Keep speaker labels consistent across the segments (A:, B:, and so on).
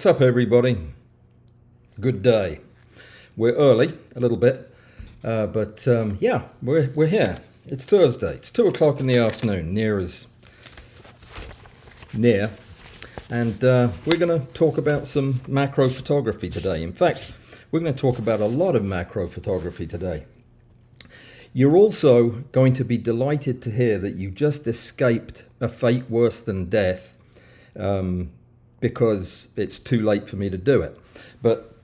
A: What's up, everybody? Good day. We're early a little bit, but yeah, we're here. It's Thursday. It's 2 o'clock in the afternoon, near, and we're going to talk about some macro photography today. In fact, we're going to talk about a lot of macro photography today. You're also going to be delighted to hear that you just escaped a fate worse than death, because it's too late for me to do it. But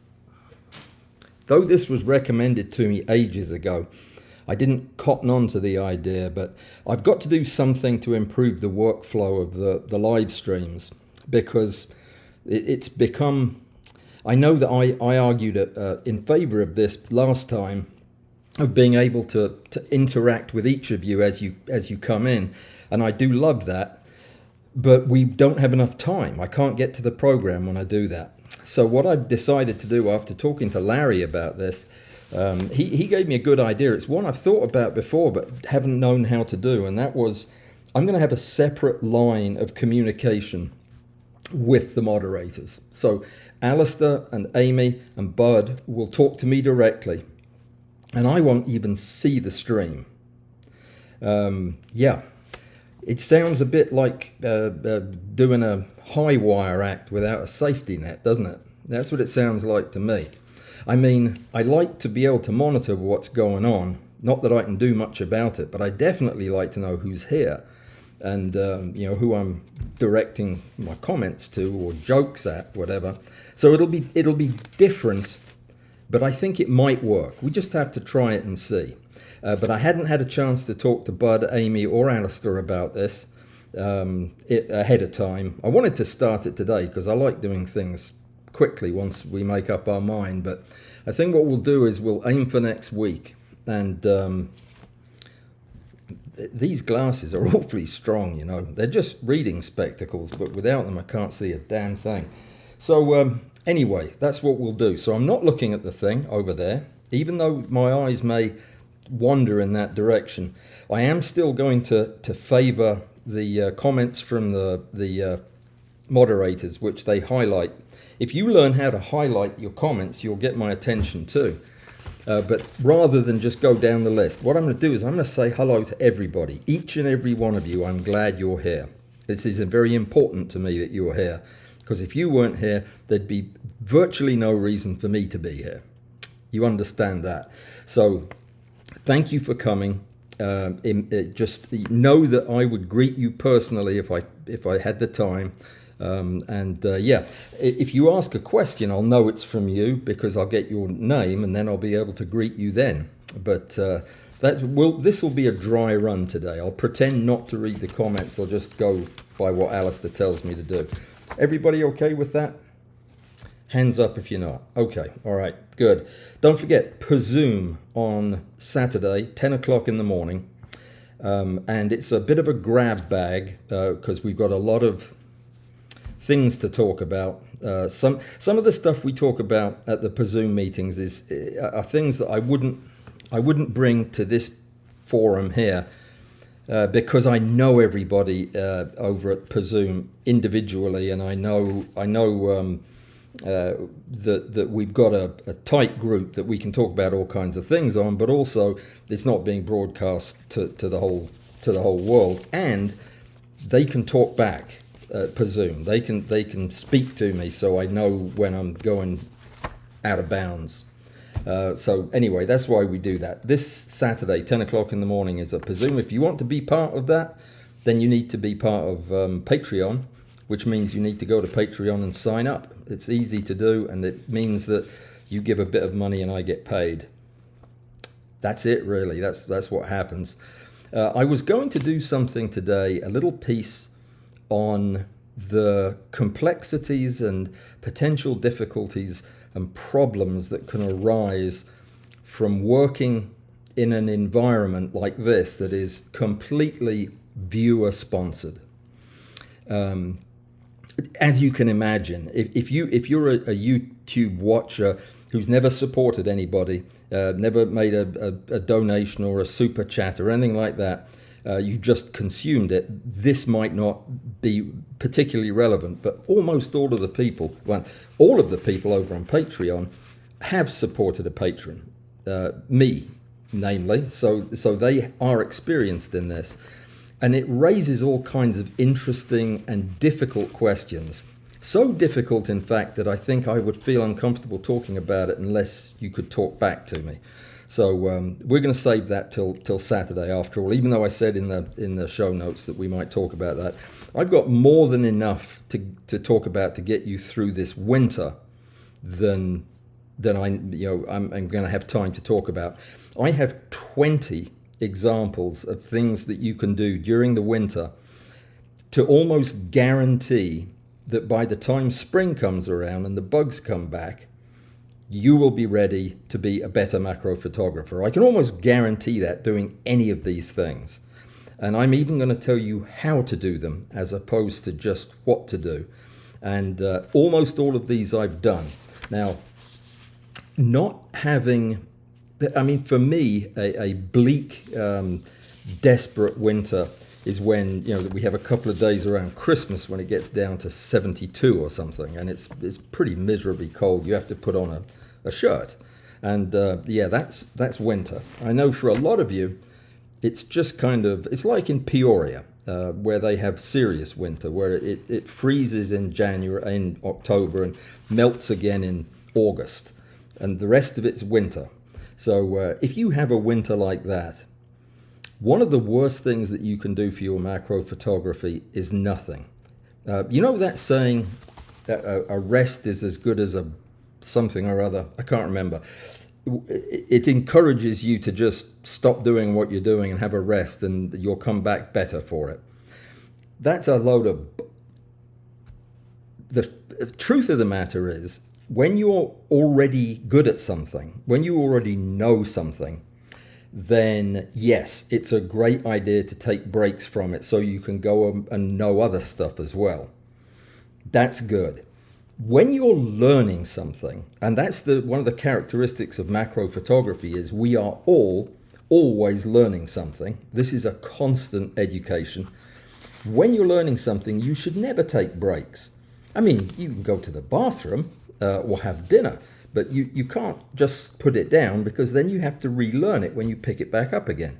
A: though this was recommended to me ages ago, I didn't cotton on to the idea, but I've got to do something to improve the workflow of the live streams, because it's become, I know that I argued in favor of this last time, of being able to interact with each of you as you come in, and I do love that. But we don't have enough time. I can't get to the program when I do that. So what I've decided to do after talking to Larry about this, he gave me a good idea. It's one I've thought about before but haven't known how to do, and that was, I'm going to have a separate line of communication with the moderators. So Alistair and Amy and Bud will talk to me directly, and I won't even see the stream. Yeah. It sounds a bit like doing a high wire act without a safety net, doesn't it? That's what it sounds like to me. I mean, I like to be able to monitor what's going on. Not that I can do much about it, but I definitely like to know who's here and who I'm directing my comments to or jokes at, whatever. So it'll be different, but I think it might work. We just have to try it and see. But I hadn't had a chance to talk to Bud, Amy, or Alistair about this ahead of time. I wanted to start it today because I like doing things quickly once we make up our mind. But I think what we'll do is we'll aim for next week. And these glasses are awfully strong, you know. They're just reading spectacles, but without them I can't see a damn thing. So anyway, that's what we'll do. So I'm not looking at the thing over there, even though my eyes may wander in that direction. I am still going to favor the comments from the moderators, which they highlight. If you learn how to highlight your comments, you'll get my attention too. But rather than just go down the list, what I'm going to do is I'm going to say hello to everybody, each and every one of you. I'm glad you're here. This is very important to me that you're here, because if you weren't here, there'd be virtually no reason for me to be here. You understand that? So thank you for coming. Just know that I would greet you personally if I had the time. Yeah, if you ask a question, I'll know it's from you because I'll get your name and then I'll be able to greet you then. But this will be a dry run today. I'll pretend not to read the comments. I'll just go by what Alistair tells me to do. Everybody okay with that? Hands up if you're not. Okay, all right, good. Don't forget, Presume on Saturday, 10 o'clock in the morning. And it's a bit of a grab bag because we've got a lot of things to talk about. Some of the stuff we talk about at the Presume meetings are things that I wouldn't bring to this forum here because I know everybody over at Presume individually, and I know that we've got a tight group that we can talk about all kinds of things on, but also it's not being broadcast to the whole world, and they can talk back. Presume they can speak to me, so I know when I'm going out of bounds. So anyway, that's why we do that. This Saturday, 10 o'clock in the morning, is a Presume. If you want to be part of that, then you need to be part of Patreon, which means you need to go to Patreon and sign up. It's easy to do, and it means that you give a bit of money and I get paid. That's it, really. That's what happens. I was going to do something today, a little piece on the complexities and potential difficulties and problems that can arise from working in an environment like this that is completely viewer sponsored. As you can imagine, if you're a YouTube watcher who's never supported anybody, never made a donation or a super chat or anything like that, you just consumed it, this might not be particularly relevant. But almost all of the people, well, all of the people over on Patreon have supported a patron, me, namely. So they are experienced in this. And it raises all kinds of interesting and difficult questions. So difficult, in fact, that I think I would feel uncomfortable talking about it unless you could talk back to me. So we're going to save that till Saturday, after all, even though I said in the show notes that we might talk about that. I've got more than enough to talk about to get you through this winter than I'm going to have time to talk about. I have 20 examples of things that you can do during the winter to almost guarantee that by the time spring comes around and the bugs come back, you will be ready to be a better macro photographer. I can almost guarantee that doing any of these things. And I'm even going to tell you how to do them as opposed to just what to do. And almost all of these I've done. Now, not having, I mean, for me, a bleak, desperate winter is when, you know, we have a couple of days around Christmas when it gets down to 72 or something, and it's pretty miserably cold. You have to put on a shirt, and yeah, that's winter. I know for a lot of you, it's just kind of, it's like in Peoria, where they have serious winter, where it freezes in October, and melts again in August, and the rest of it's winter. So if you have a winter like that, one of the worst things that you can do for your macro photography is nothing. You know that saying, a rest is as good as a something or other? I can't remember. It encourages you to just stop doing what you're doing and have a rest, and you'll come back better for it. That's a load of... The truth of the matter is, when you're already good at something, when you already know something, then yes, it's a great idea to take breaks from it so you can go and know other stuff as well. That's good. When you're learning something, and that's one of the characteristics of macro photography, is we are all always learning something. This is a constant education. When you're learning something, you should never take breaks. I mean, you can go to the bathroom or have dinner, but you can't just put it down, because then you have to relearn it when you pick it back up again.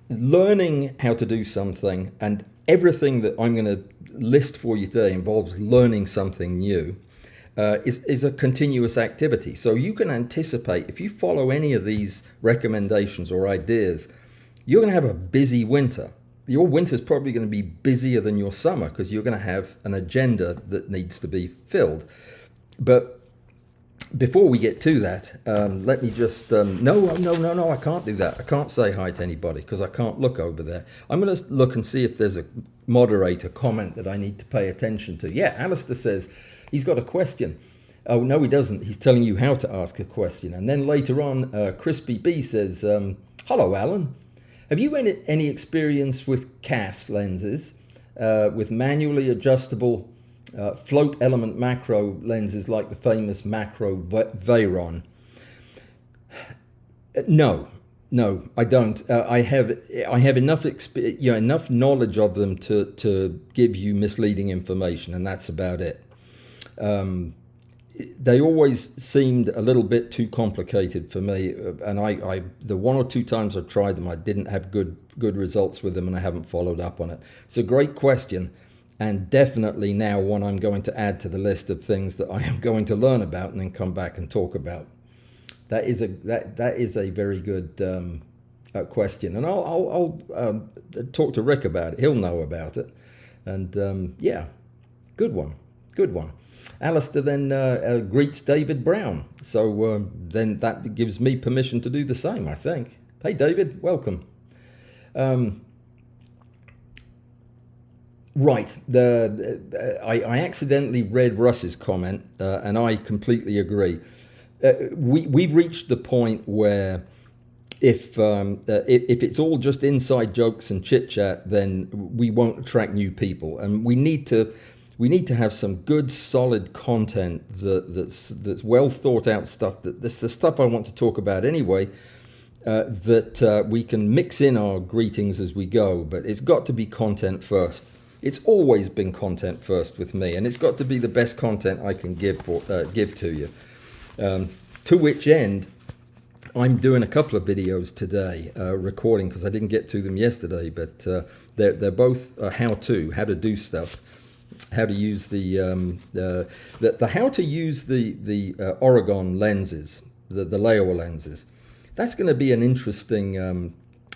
A: Learning how to do something, and everything that I'm going to list for you today involves learning something new, is a continuous activity. So you can anticipate, if you follow any of these recommendations or ideas, you're going to have a busy winter. Your winter's probably going to be busier than your summer, because you're going to have an agenda that needs to be filled. But before we get to that, let me just... No, I can't do that. I can't say hi to anybody because I can't look over there. I'm going to look and see if there's a moderator comment that I need to pay attention to. Yeah, Alistair says he's got a question. Oh, no, he doesn't. He's telling you how to ask a question. And then later on, Crispy B says, hello, Alan. Have you any experience with cast lenses, with manually adjustable float element macro lenses like the famous macro Veyron? No, I don't. I have enough enough knowledge of them to give you misleading information, and that's about it. They always seemed a little bit too complicated for me, and I the one or two times I've tried them, I didn't have good results with them, and I haven't followed up on it. It's a great question, and definitely now one I'm going to add to the list of things that I am going to learn about and then come back and talk about. That is a very good question, and I'll talk to Rick about it. He'll know about it, and yeah, good one. Alistair then greets David Brown, so then that gives me permission to do the same, I think. Hey David, welcome. Right, I accidentally read Russ's comment, and I completely agree. We've reached the point where if it's all just inside jokes and chit chat, then we won't attract new people, and we need to have some good, solid content that's well thought out stuff. That's the stuff I want to talk about anyway. that we can mix in our greetings as we go, but it's got to be content first. It's always been content first with me, and it's got to be the best content I can give to you. To which end, I'm doing a couple of videos today, recording, because I didn't get to them yesterday, but they're both how to do stuff, how to use the how to use the Oregon lenses, the Laowa lenses. That's going to be an interesting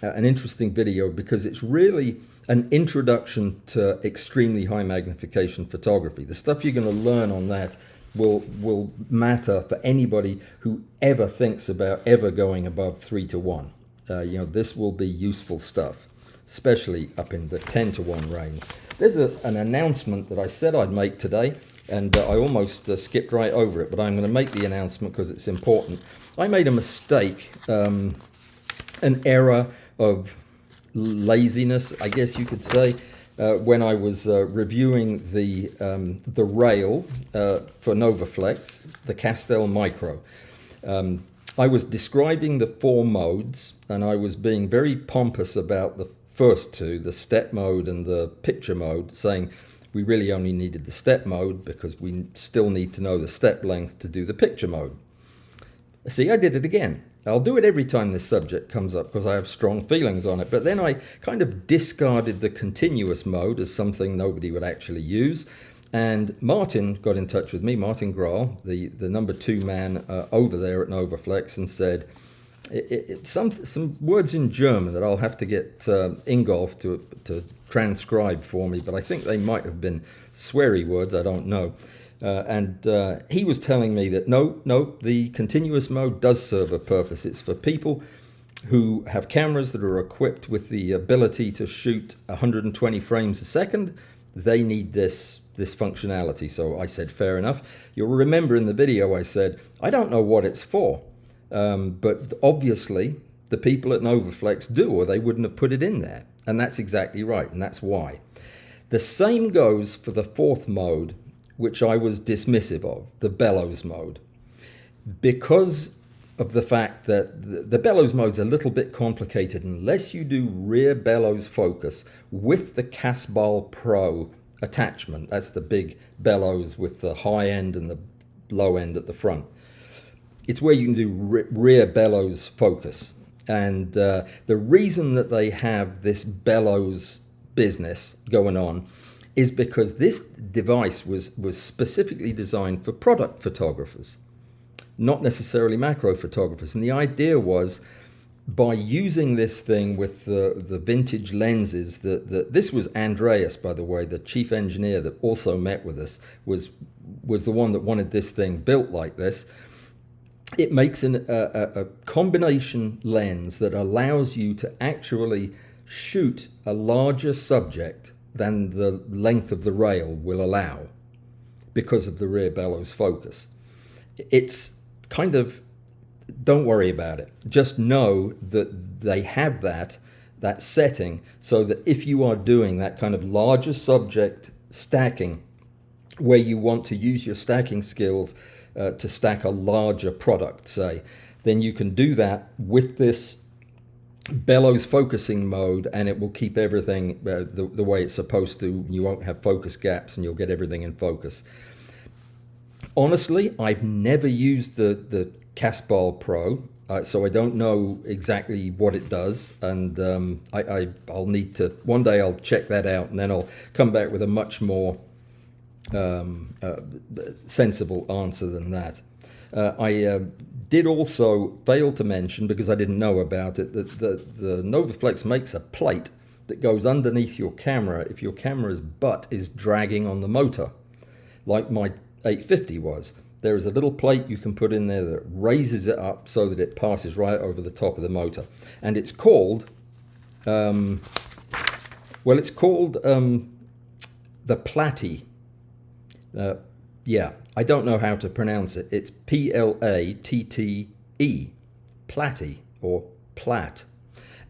A: video, because it's really an introduction to extremely high magnification photography. The stuff you're going to learn on that will matter for anybody who ever thinks about ever going above 3:1. This will be useful stuff, especially up in the 10:1 range. There's an announcement that I said I'd make today, and I almost skipped right over it, but I'm going to make the announcement because it's important. I made a mistake, an error of laziness, I guess you could say, when I was reviewing the rail for Novaflex, the Castell Micro. I was describing the 4 modes, and I was being very pompous about the first 2, the step mode and the picture mode, saying we really only needed the step mode because we still need to know the step length to do the picture mode. See, I did it again. I'll do it every time this subject comes up because I have strong feelings on it. But then I kind of discarded the continuous mode as something nobody would actually use. And Martin got in touch with me, Martin Grahl, the number 2 man over there at Novaflex, and said some words in German that I'll have to get Ingolf to transcribe for me. But I think they might have been sweary words, I don't know. And he was telling me that no, the continuous mode does serve a purpose. It's for people who have cameras that are equipped with the ability to shoot 120 frames a second. They need this functionality. So I said, fair enough. You'll remember in the video I said, I don't know what it's for, but obviously the people at Novaflex do, or they wouldn't have put it in there. And that's exactly right, and that's why. The same goes for the 4th mode, which I was dismissive of, the bellows mode, because of the fact that the bellows mode's a little bit complicated unless you do rear bellows focus with the Casbal Pro attachment. That's the big bellows with the high end and the low end at the front. It's where you can do rear bellows focus. And the reason that they have this bellows business going on is because this device was specifically designed for product photographers, not necessarily macro photographers. And the idea was, by using this thing with the vintage lenses, this was Andreas, by the way, the chief engineer that also met with us, was the one that wanted this thing built like this. It makes a combination lens that allows you to actually shoot a larger subject than the length of the rail will allow because of the rear bellows focus. It's kind of, don't worry about it. Just know that they have that setting so that if you are doing that kind of larger subject stacking, where you want to use your stacking skills to stack a larger product, say, then you can do that with this bellows focusing mode, and it will keep everything the way it's supposed to. You won't have focus gaps, and you'll get everything in focus. Honestly, I've never used the Casbal Pro, so I don't know exactly what it does, and I'll need to, one day I'll check that out, and then I'll come back with a much more sensible answer than that. I did also fail to mention, because I didn't know about it, that the Novaflex makes a plate that goes underneath your camera if your camera's butt is dragging on the motor, like my 850 was. There is a little plate you can put in there that raises it up so that it passes right over the top of the motor. And it's called, the Platy. Yeah, I don't know how to pronounce it. It's Platte, Platy, or Plat,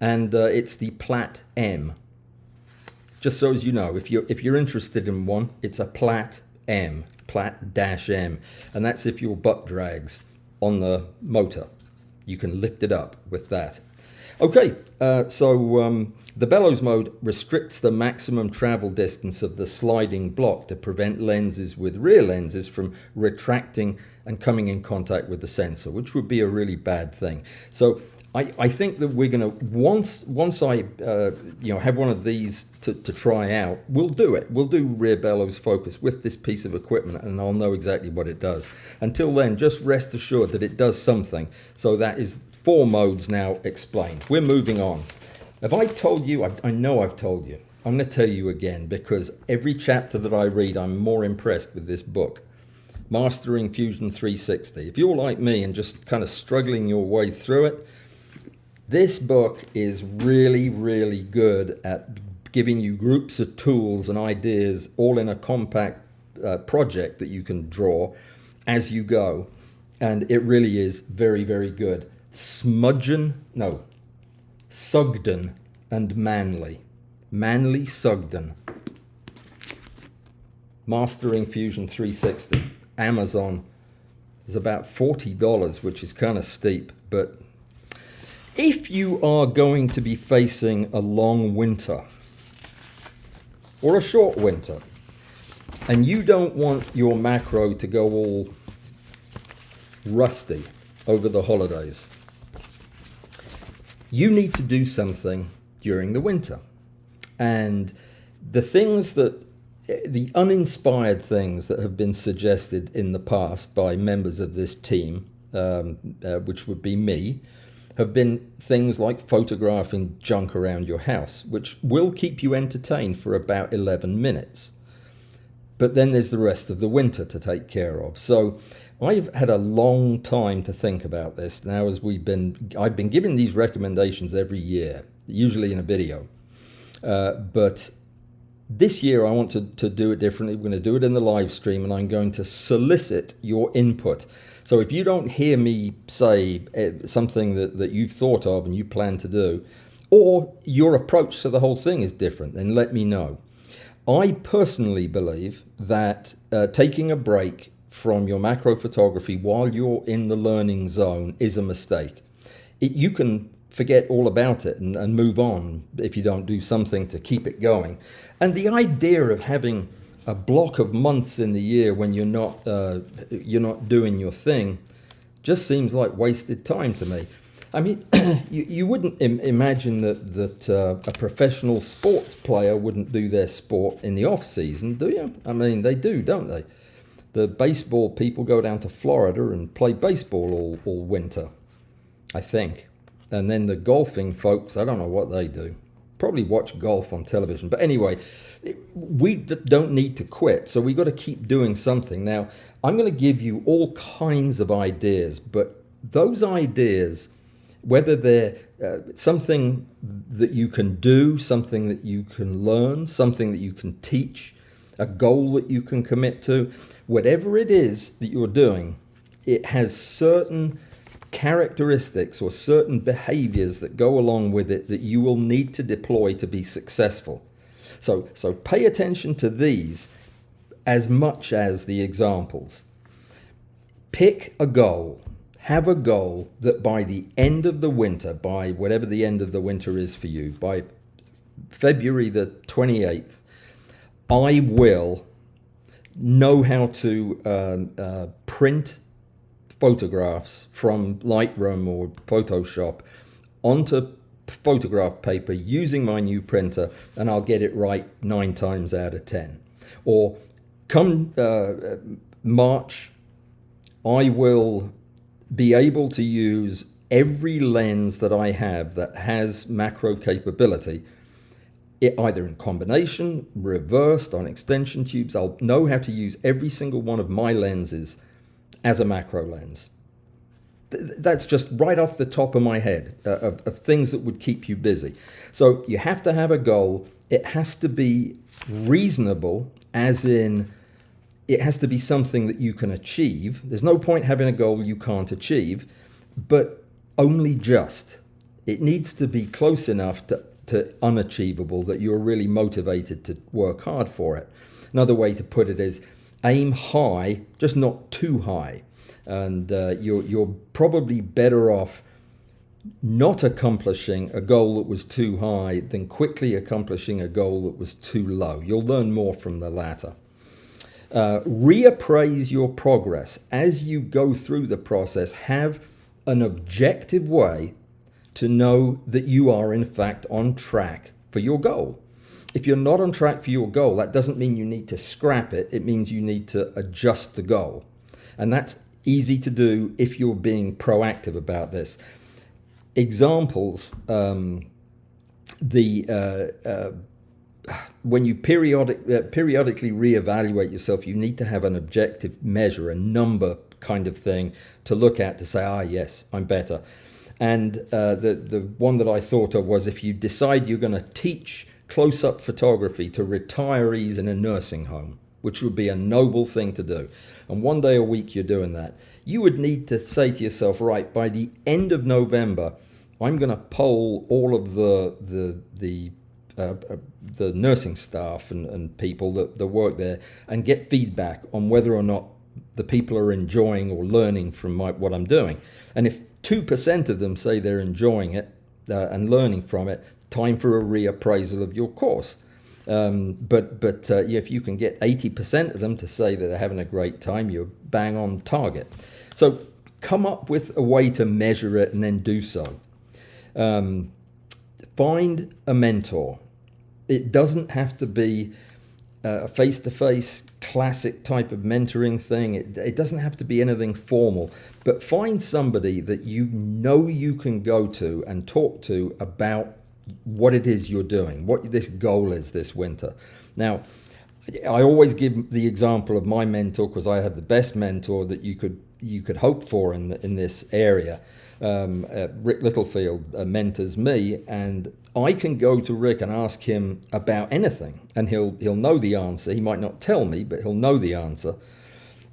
A: and it's the Plat M. Just so as you know, if you're interested in one, it's a Plat M, Plat-M, and that's if your butt drags on the motor. You can lift it up with that. Okay, so the bellows mode restricts the maximum travel distance of the sliding block to prevent lenses with rear lenses from retracting and coming in contact with the sensor, which would be a really bad thing. So I think that we're going to, once I have one of these to try out, we'll do it. We'll do rear bellows focus with this piece of equipment, and I'll know exactly what it does. Until then, just rest assured that it does something. So that is 4 modes now explained. We're moving on. Have I told you? I know I've told you. I'm going to tell you again, because every chapter that I read, I'm more impressed with this book. Mastering Fusion 360. If you're like me and just kind of struggling your way through it, this book is really, really good at giving you groups of tools and ideas all in a compact project that you can draw as you go. And it really is very, very good. Sugden and Manley. Manley Sugden. Mastering Fusion 360. Amazon is about $40, which is kind of steep, but if you are going to be facing a long winter or a short winter, and you don't want your macro to go all rusty over the holidays, you need to do something during the winter. And the uninspired things that have been suggested in the past by members of this team, which would be me, have been things like photographing junk around your house, which will keep you entertained for about 11 minutes. But then there's the rest of the winter to take care of. So I've had a long time to think about this now, as I've been giving these recommendations every year, usually in a video. But this year I want to do it differently. We're going to do it in the live stream, and I'm going to solicit your input. So if you don't hear me say something that you've thought of and you plan to do, or your approach to the whole thing is different, then let me know. I personally believe that taking a break from your macro photography while you're in the learning zone is a mistake. You can forget all about it and move on if you don't do something to keep it going. And the idea of having a block of months in the year when you're not doing your thing just seems like wasted time to me. I mean, you wouldn't imagine that a professional sports player wouldn't do their sport in the off season, do you? I mean, they do, don't they? The baseball people go down to Florida and play baseball all winter, I think. And then the golfing folks, I don't know what they do. Probably watch golf on television. But anyway, we don't need to quit, so we've got to keep doing something. Now, I'm going to give you all kinds of ideas, but those ideas, whether they're something that you can do, something that you can learn, something that you can teach, a goal that you can commit to, whatever it is that you're doing, it has certain characteristics or certain behaviors that go along with it that you will need to deploy to be successful. So pay attention to these as much as the examples. Pick a goal. Have a goal that by the end of the winter, by whatever the end of the winter is for you, by February the 28th, I will know how to print photographs from Lightroom or Photoshop onto photograph paper using my new printer, and I'll get it right 9 times out of 10. Or come March, I will be able to use every lens that I have that has macro capability, either in combination, reversed, on extension tubes. I'll know how to use every single one of my lenses as a macro lens. That's just right off the top of my head of things that would keep you busy. So you have to have a goal. It has to be reasonable, as in it has to be something that you can achieve. There's no point having a goal you can't achieve, but only just. It needs to be close enough to unachievable that you're really motivated to work hard for it. Another way to put it is aim high, just not too high. And you're probably better off not accomplishing a goal that was too high than quickly accomplishing a goal that was too low. You'll learn more from the latter. Reappraise your progress as you go through the process. Have an objective way to know that you are in fact on track for your goal. If you're not on track for your goal, that doesn't mean you need to scrap it. It means you need to adjust the goal. And that's easy to do if you're being proactive about this. Examples, when you periodically reevaluate yourself, you need to have an objective measure, a number kind of thing to look at to say, yes, I'm better. And the one that I thought of was if you decide you're going to teach close-up photography to retirees in a nursing home, which would be a noble thing to do, and one day a week you're doing that, you would need to say to yourself, right, by the end of November, I'm going to poll all of the nursing staff and people that work there and get feedback on whether or not the people are enjoying or learning from what I'm doing. And if 2% of them say they're enjoying it and learning from it, time for a reappraisal of your course. If you can get 80% of them to say that they're having a great time, you're bang on target. So come up with a way to measure it and then do so. Find a mentor. It doesn't have to be a face-to-face classic type of mentoring thing. It doesn't have to be anything formal, but find somebody that you know you can go to and talk to about what it is you're doing, what this goal is this winter. Now, I always give the example of my mentor because I have the best mentor that you could hope for in this area. Rick Littlefield mentors me, and I can go to Rick and ask him about anything, and he'll know the answer. He might not tell me, but he'll know the answer.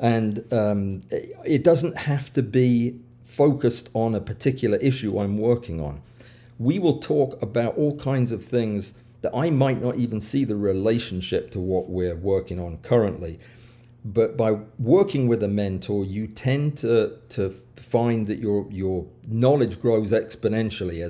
A: And it doesn't have to be focused on a particular issue I'm working on. We will talk about all kinds of things that I might not even see the relationship to what we're working on currently. But by working with a mentor, you tend to find that your knowledge grows exponentially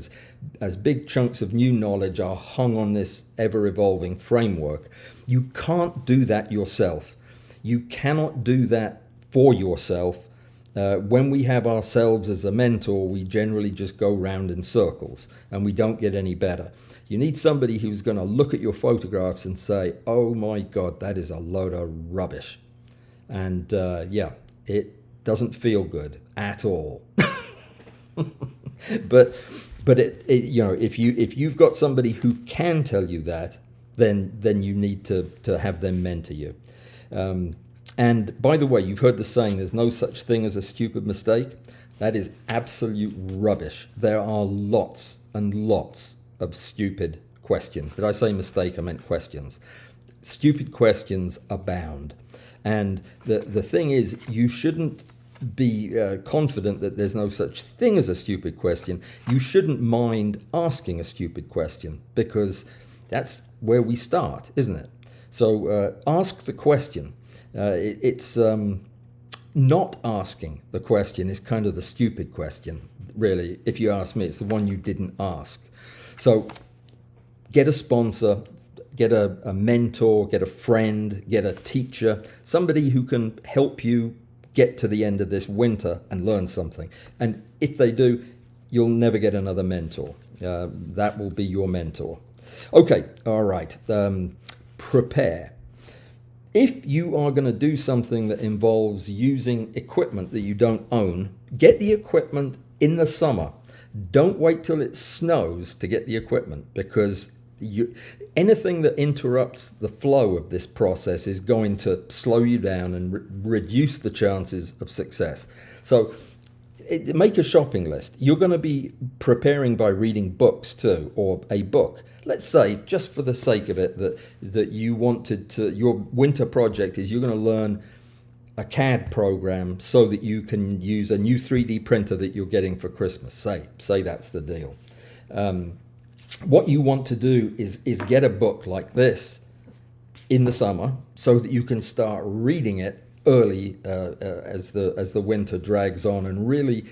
A: as big chunks of new knowledge are hung on this ever-evolving framework. You can't do that yourself. You cannot do that for yourself. When we have ourselves as a mentor, we generally just go round in circles and we don't get any better. You need somebody who's going to look at your photographs and say, oh my God, that is a load of rubbish. And it doesn't feel good at all. but if you've got somebody who can tell you that, then you need to have them mentor you. And by the way, you've heard the saying, there's no such thing as a stupid mistake. That is absolute rubbish. There are lots and lots of stupid questions. Did I say mistake? I meant questions. Stupid questions abound. And the thing is, you shouldn't be confident that there's no such thing as a stupid question. You shouldn't mind asking a stupid question, because that's where we start, isn't it? So ask the question. It's not asking the question is kind of the stupid question, really. If you ask me, it's the one you didn't ask. So get a sponsor, get a mentor, get a friend, get a teacher, somebody who can help you get to the end of this winter and learn something. And if they do, you'll never get another mentor. That will be your mentor. Okay, all right. Prepare. If you are going to do something that involves using equipment that you don't own, get the equipment in the summer. Don't wait till it snows to get the equipment, because anything that interrupts the flow of this process is going to slow you down and reduce the chances of success. So make a shopping list. You're going to be preparing by reading books too, or a book. Let's say, just for the sake of it, that you wanted to, your winter project is you're going to learn a CAD program so that you can use a new 3D printer that you're getting for Christmas. Say that's the deal. What you want to do is get a book like this in the summer so that you can start reading it early as the winter drags on, and really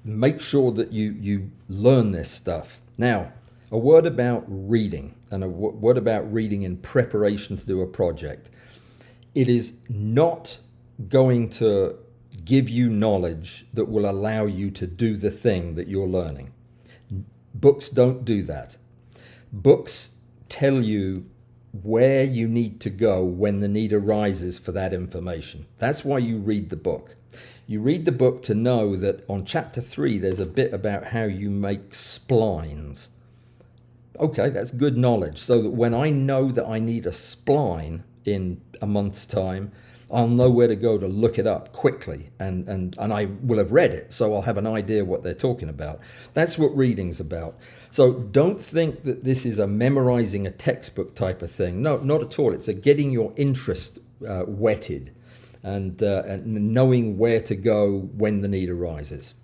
A: make sure that you learn this stuff. Now, a word about reading, and a word about reading in preparation to do a project. It is not going to give you knowledge that will allow you to do the thing that you're learning. Books don't do that. Books tell you where you need to go when the need arises for that information. That's why you read the book. You read the book to know that on chapter 3 there's a bit about how you make splines. Okay, that's good knowledge, so that when I know that I need a spline in a month's time, I'll know where to go to look it up quickly, and I will have read it, so I'll have an idea what they're talking about. That's what reading's about. So don't think that this is a memorizing a textbook type of thing. No, not at all. It's a getting your interest whetted and knowing where to go when the need arises.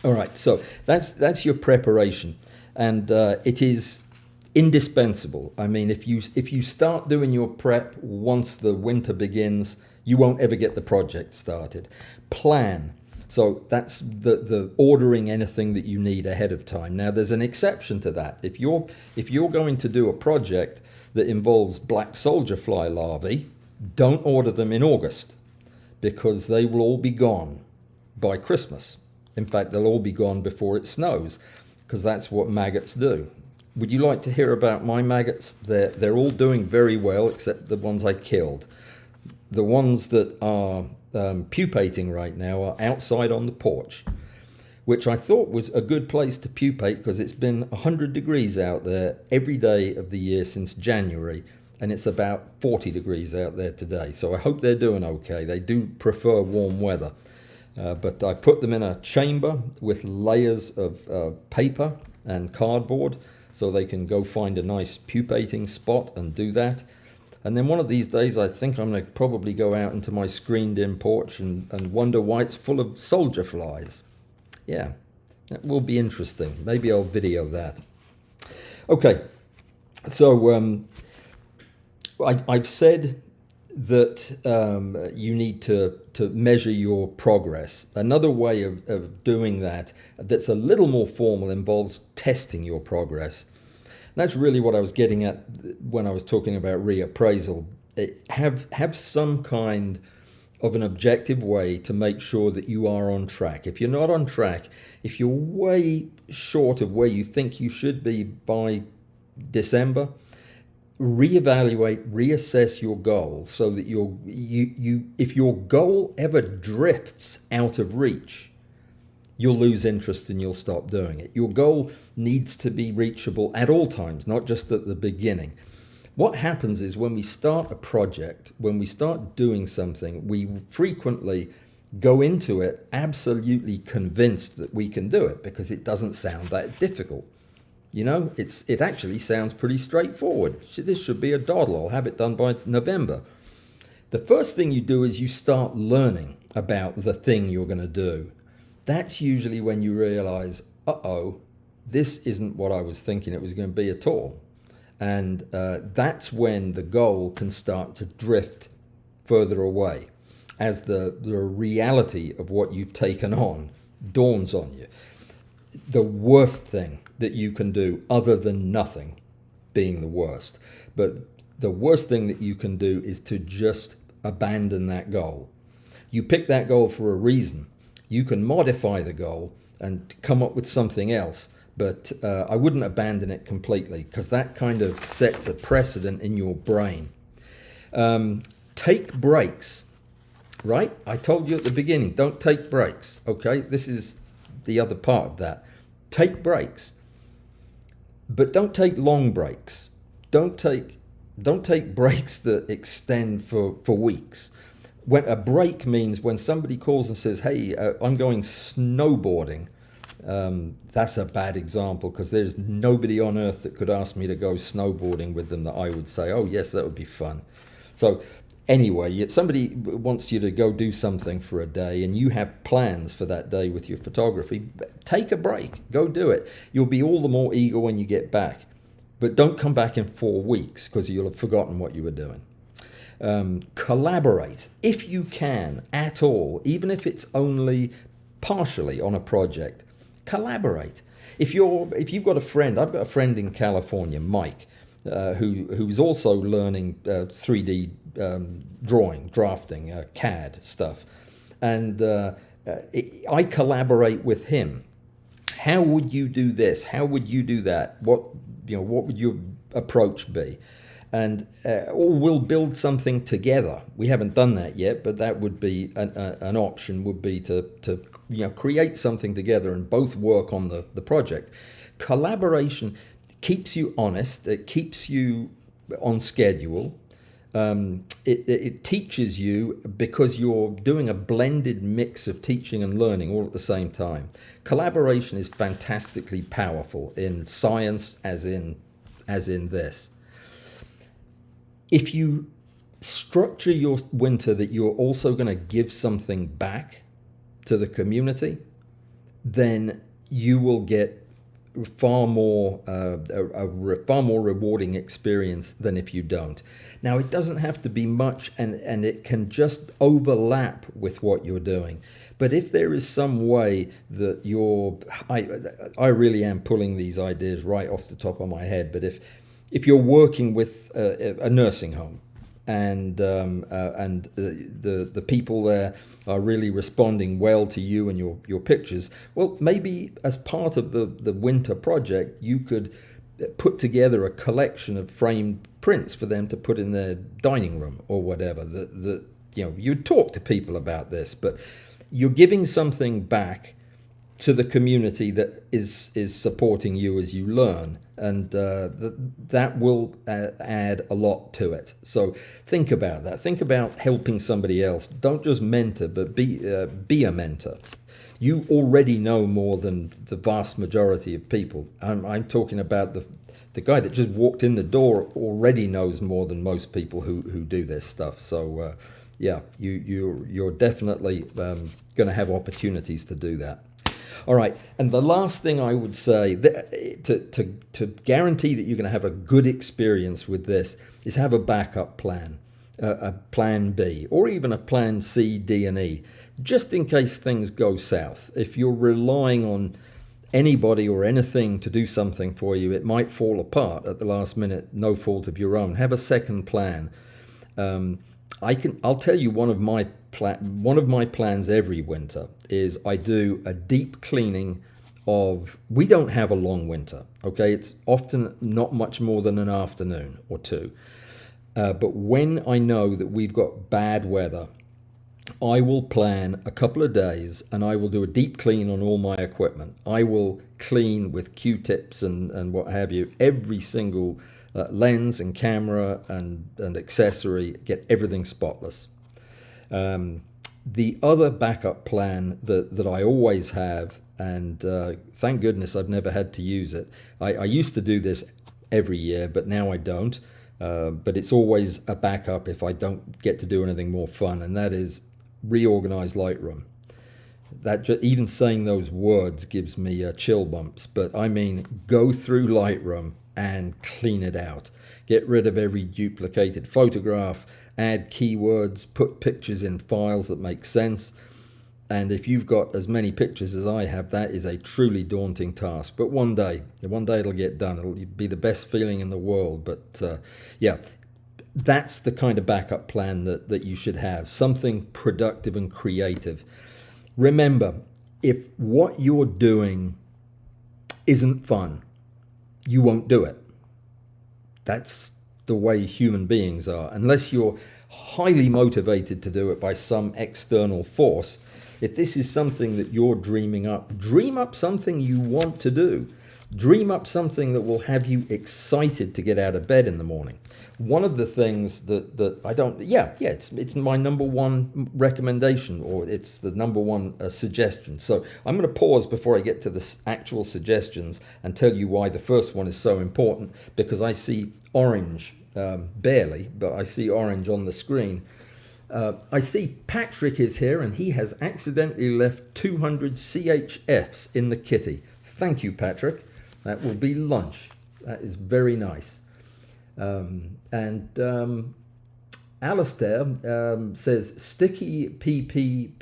A: All right, so that's your preparation, and it is indispensable. I mean, if you start doing your prep once the winter begins, you won't ever get the project started. Plan. So that's the ordering anything that you need ahead of time. Now, there's an exception to that. If you're going to do a project that involves black soldier fly larvae, don't order them in August, because they will all be gone by Christmas. In fact, they'll all be gone before it snows, because that's what maggots do. Would you like to hear about my maggots? They're all doing very well, except the ones I killed. The ones that are pupating right now are outside on the porch, which I thought was a good place to pupate because it's been 100 degrees out there every day of the year since January, and it's about 40 degrees out there today. So I hope they're doing okay. They do prefer warm weather. But I put them in a chamber with layers of paper and cardboard, so they can go find a nice pupating spot and do that. And then one of these days, I think I'm going to probably go out into my screened-in porch and wonder why it's full of soldier flies. Yeah, that will be interesting. Maybe I'll video that. Okay, so I've said that you need to measure your progress. Another way of doing that that's a little more formal involves testing your progress. And that's really what I was getting at when I was talking about reappraisal. Have some kind of an objective way to make sure that you are on track. If you're not on track, if you're way short of where you think you should be by December, reevaluate, reassess your goal so that if your goal ever drifts out of reach, you'll lose interest and you'll stop doing it. Your goal needs to be reachable at all times, not just at the beginning. What happens is when we start a project, when we start doing something, we frequently go into it absolutely convinced that we can do it because it doesn't sound that difficult. You know, it actually sounds pretty straightforward. This should be a doddle. I'll have it done by November. The first thing you do is you start learning about the thing you're going to do. That's usually when you realize, uh-oh, this isn't what I was thinking it was going to be at all. And that's when the goal can start to drift further away as the reality of what you've taken on dawns on you. The worst thing that you can do, other than nothing being the worst, but the worst thing that you can do is to just abandon that goal. You pick that goal for a reason. You can modify the goal and come up with something else, but I wouldn't abandon it completely because that kind of sets a precedent in your brain. Take breaks, right? I told you at the beginning, don't take breaks, okay? This is the other part of that. Take breaks, but don't take long breaks. Don't take breaks that extend for weeks. When a break means when somebody calls and says, hey, I'm going snowboarding, that's a bad example because there's nobody on earth that could ask me to go snowboarding with them that I would say, oh yes, that would be fun. So anyway, somebody wants you to go do something for a day and you have plans for that day with your photography. Take a break, go do it. You'll be all the more eager when you get back. But don't come back in 4 weeks because you'll have forgotten what you were doing. Collaborate, if you can, at all, even if it's only partially on a project, collaborate. If you've got a friend, I've got a friend in California, Mike, who's also learning 3D drawing, drafting, CAD stuff, and I collaborate with him. How would you do this? How would you do that? What would your approach be? And or we'll build something together. We haven't done that yet, but that would be an option. Would be to create something together and both work on the project. Collaboration keeps you honest. It keeps you on schedule. It teaches you because you're doing a blended mix of teaching and learning all at the same time. Collaboration is fantastically powerful in science, as in this. If you structure your winter that you're also going to give something back to the community, then you will get far more far more rewarding experience than if you don't. Now, it doesn't have to be much, and it can just overlap with what you're doing. But if there is some way that I really am pulling these ideas right off the top of my head, but if you're working with a nursing home and the people there are really responding well to you and your pictures, well, maybe as part of the winter project, you could put together a collection of framed prints for them to put in their dining room or whatever. You'd talk to people about this, but you're giving something back to the community that is supporting you as you learn, and that will add a lot to it. So think about that. Think about helping somebody else. Don't just mentor, but be a mentor. You already know more than the vast majority of people. I'm talking about the guy that just walked in the door already knows more than most people who do this stuff. So you're definitely going to have opportunities to do that. All right, and the last thing I would say to guarantee that you're going to have a good experience with this is have a backup plan, a plan B, or even a plan C, D, and E, just in case things go south. If you're relying on anybody or anything to do something for you, it might fall apart at the last minute, no fault of your own. Have a second plan. I'll tell you one of my plans every winter is I do a deep cleaning of. We don't have a long winter, okay? It's often not much more than an afternoon or two. But when I know that we've got bad weather, I will plan a couple of days and I will do a deep clean on all my equipment. I will clean with Q-tips and what have you, every single lens and camera and accessory, get everything spotless. The other backup plan that I always have, and thank goodness I've never had to use it. I used to do this every year, but now I don't. But it's always a backup if I don't get to do anything more fun, and that is reorganize Lightroom. Even saying those words gives me chill bumps, but I mean go through Lightroom and clean it out. Get rid of every duplicated photograph, add keywords, put pictures in files that make sense. And if you've got as many pictures as I have, that is a truly daunting task. But one day it'll get done. It'll be the best feeling in the world. But that's the kind of backup plan that you should have. Something productive and creative. Remember, if what you're doing isn't fun, you won't do it. That's the way human beings are. Unless you're highly motivated to do it by some external force. If this is something that you're dreaming up, dream up something you want to do. Dream up something that will have you excited to get out of bed in the morning. One of the things that I don't, it's my number one recommendation, or it's the number one suggestion. So I'm going to pause before I get to the actual suggestions and tell you why the first one is so important, because I see orange, barely, but I see orange on the screen. I see Patrick is here and he has accidentally left 200 CHFs in the kitty. Thank you, Patrick. That will be lunch. That is very nice. Alistair says sticky PPPPPPP.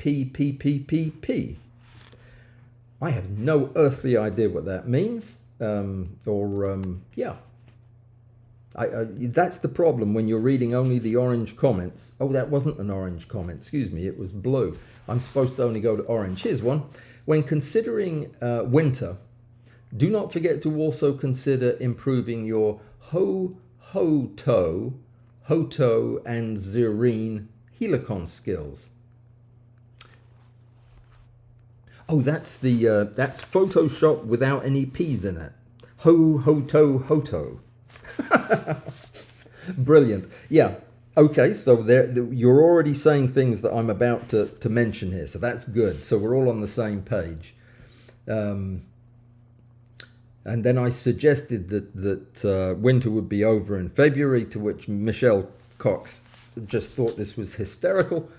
A: I have no earthly idea what that means. Yeah. That's the problem when you're reading only the orange comments. Oh, that wasn't an orange comment. Excuse me, it was blue. I'm supposed to only go to orange. Here's one. When considering winter, do not forget to also consider improving your Hoto, and Zerene helicon skills. Oh, that's Photoshop without any P's in it. Hoto. Brilliant. Yeah. Okay, so you're already saying things that I'm about to mention here, so that's good. So we're all on the same page. And then I suggested that winter would be over in February, to which Michelle Cox just thought this was hysterical.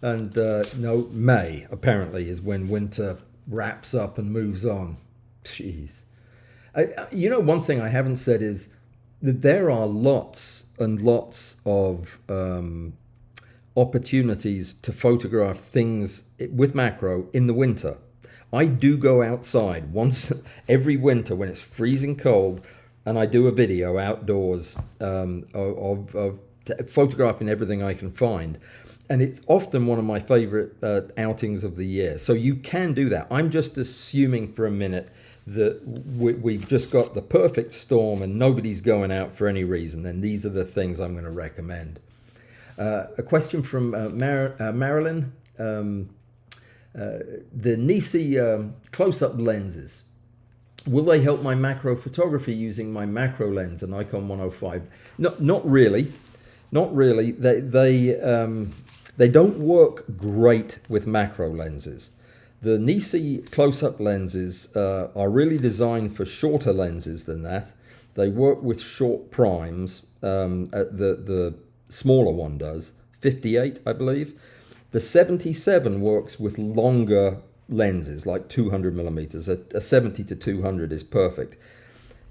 A: And no, May apparently is when winter wraps up and moves on. Jeez. You know, one thing I haven't said is that there are lots and lots of opportunities to photograph things with macro in the winter. I do go outside once every winter when it's freezing cold, and I do a video outdoors of photographing everything I can find. And it's often one of my favorite outings of the year. So you can do that. I'm just assuming for a minute that we've just got the perfect storm and nobody's going out for any reason. Then these are the things I'm going to recommend. A question from Marilyn. The Nisi close-up lenses, will they help my macro photography using my macro lens, a Nikon 105? No, not really. Not really. They don't work great with macro lenses. The Nisi close-up lenses are really designed for shorter lenses than that. They work with short primes. The smaller one does, 58, I believe. The 77 works with longer lenses, like 200 millimeters. A 70 to 200 is perfect.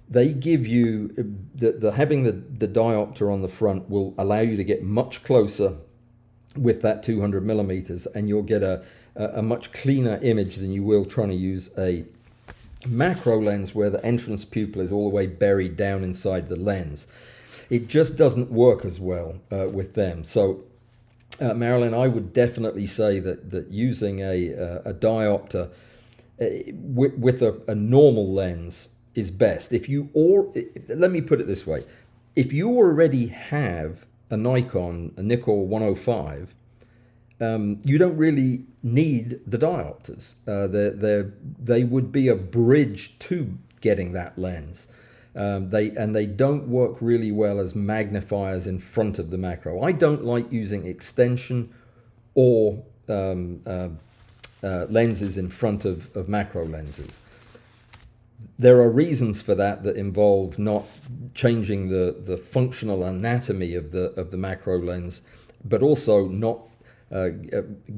A: They give you, having the diopter on the front will allow you to get much closer with that 200 millimeters, and you'll get a much cleaner image than you will trying to use a macro lens where the entrance pupil is all the way buried down inside the lens. It just doesn't work as well with them. So Marilyn, I would definitely say that using a diopter with a normal lens is best. Let me put it this way: if you already have a Nikon 105, you don't really need the diopters. They would be a bridge to getting that lens. They don't work really well as magnifiers in front of the macro. I don't like using extension or lenses in front of macro lenses. There are reasons for that involve not changing the functional anatomy of the macro lens, but also not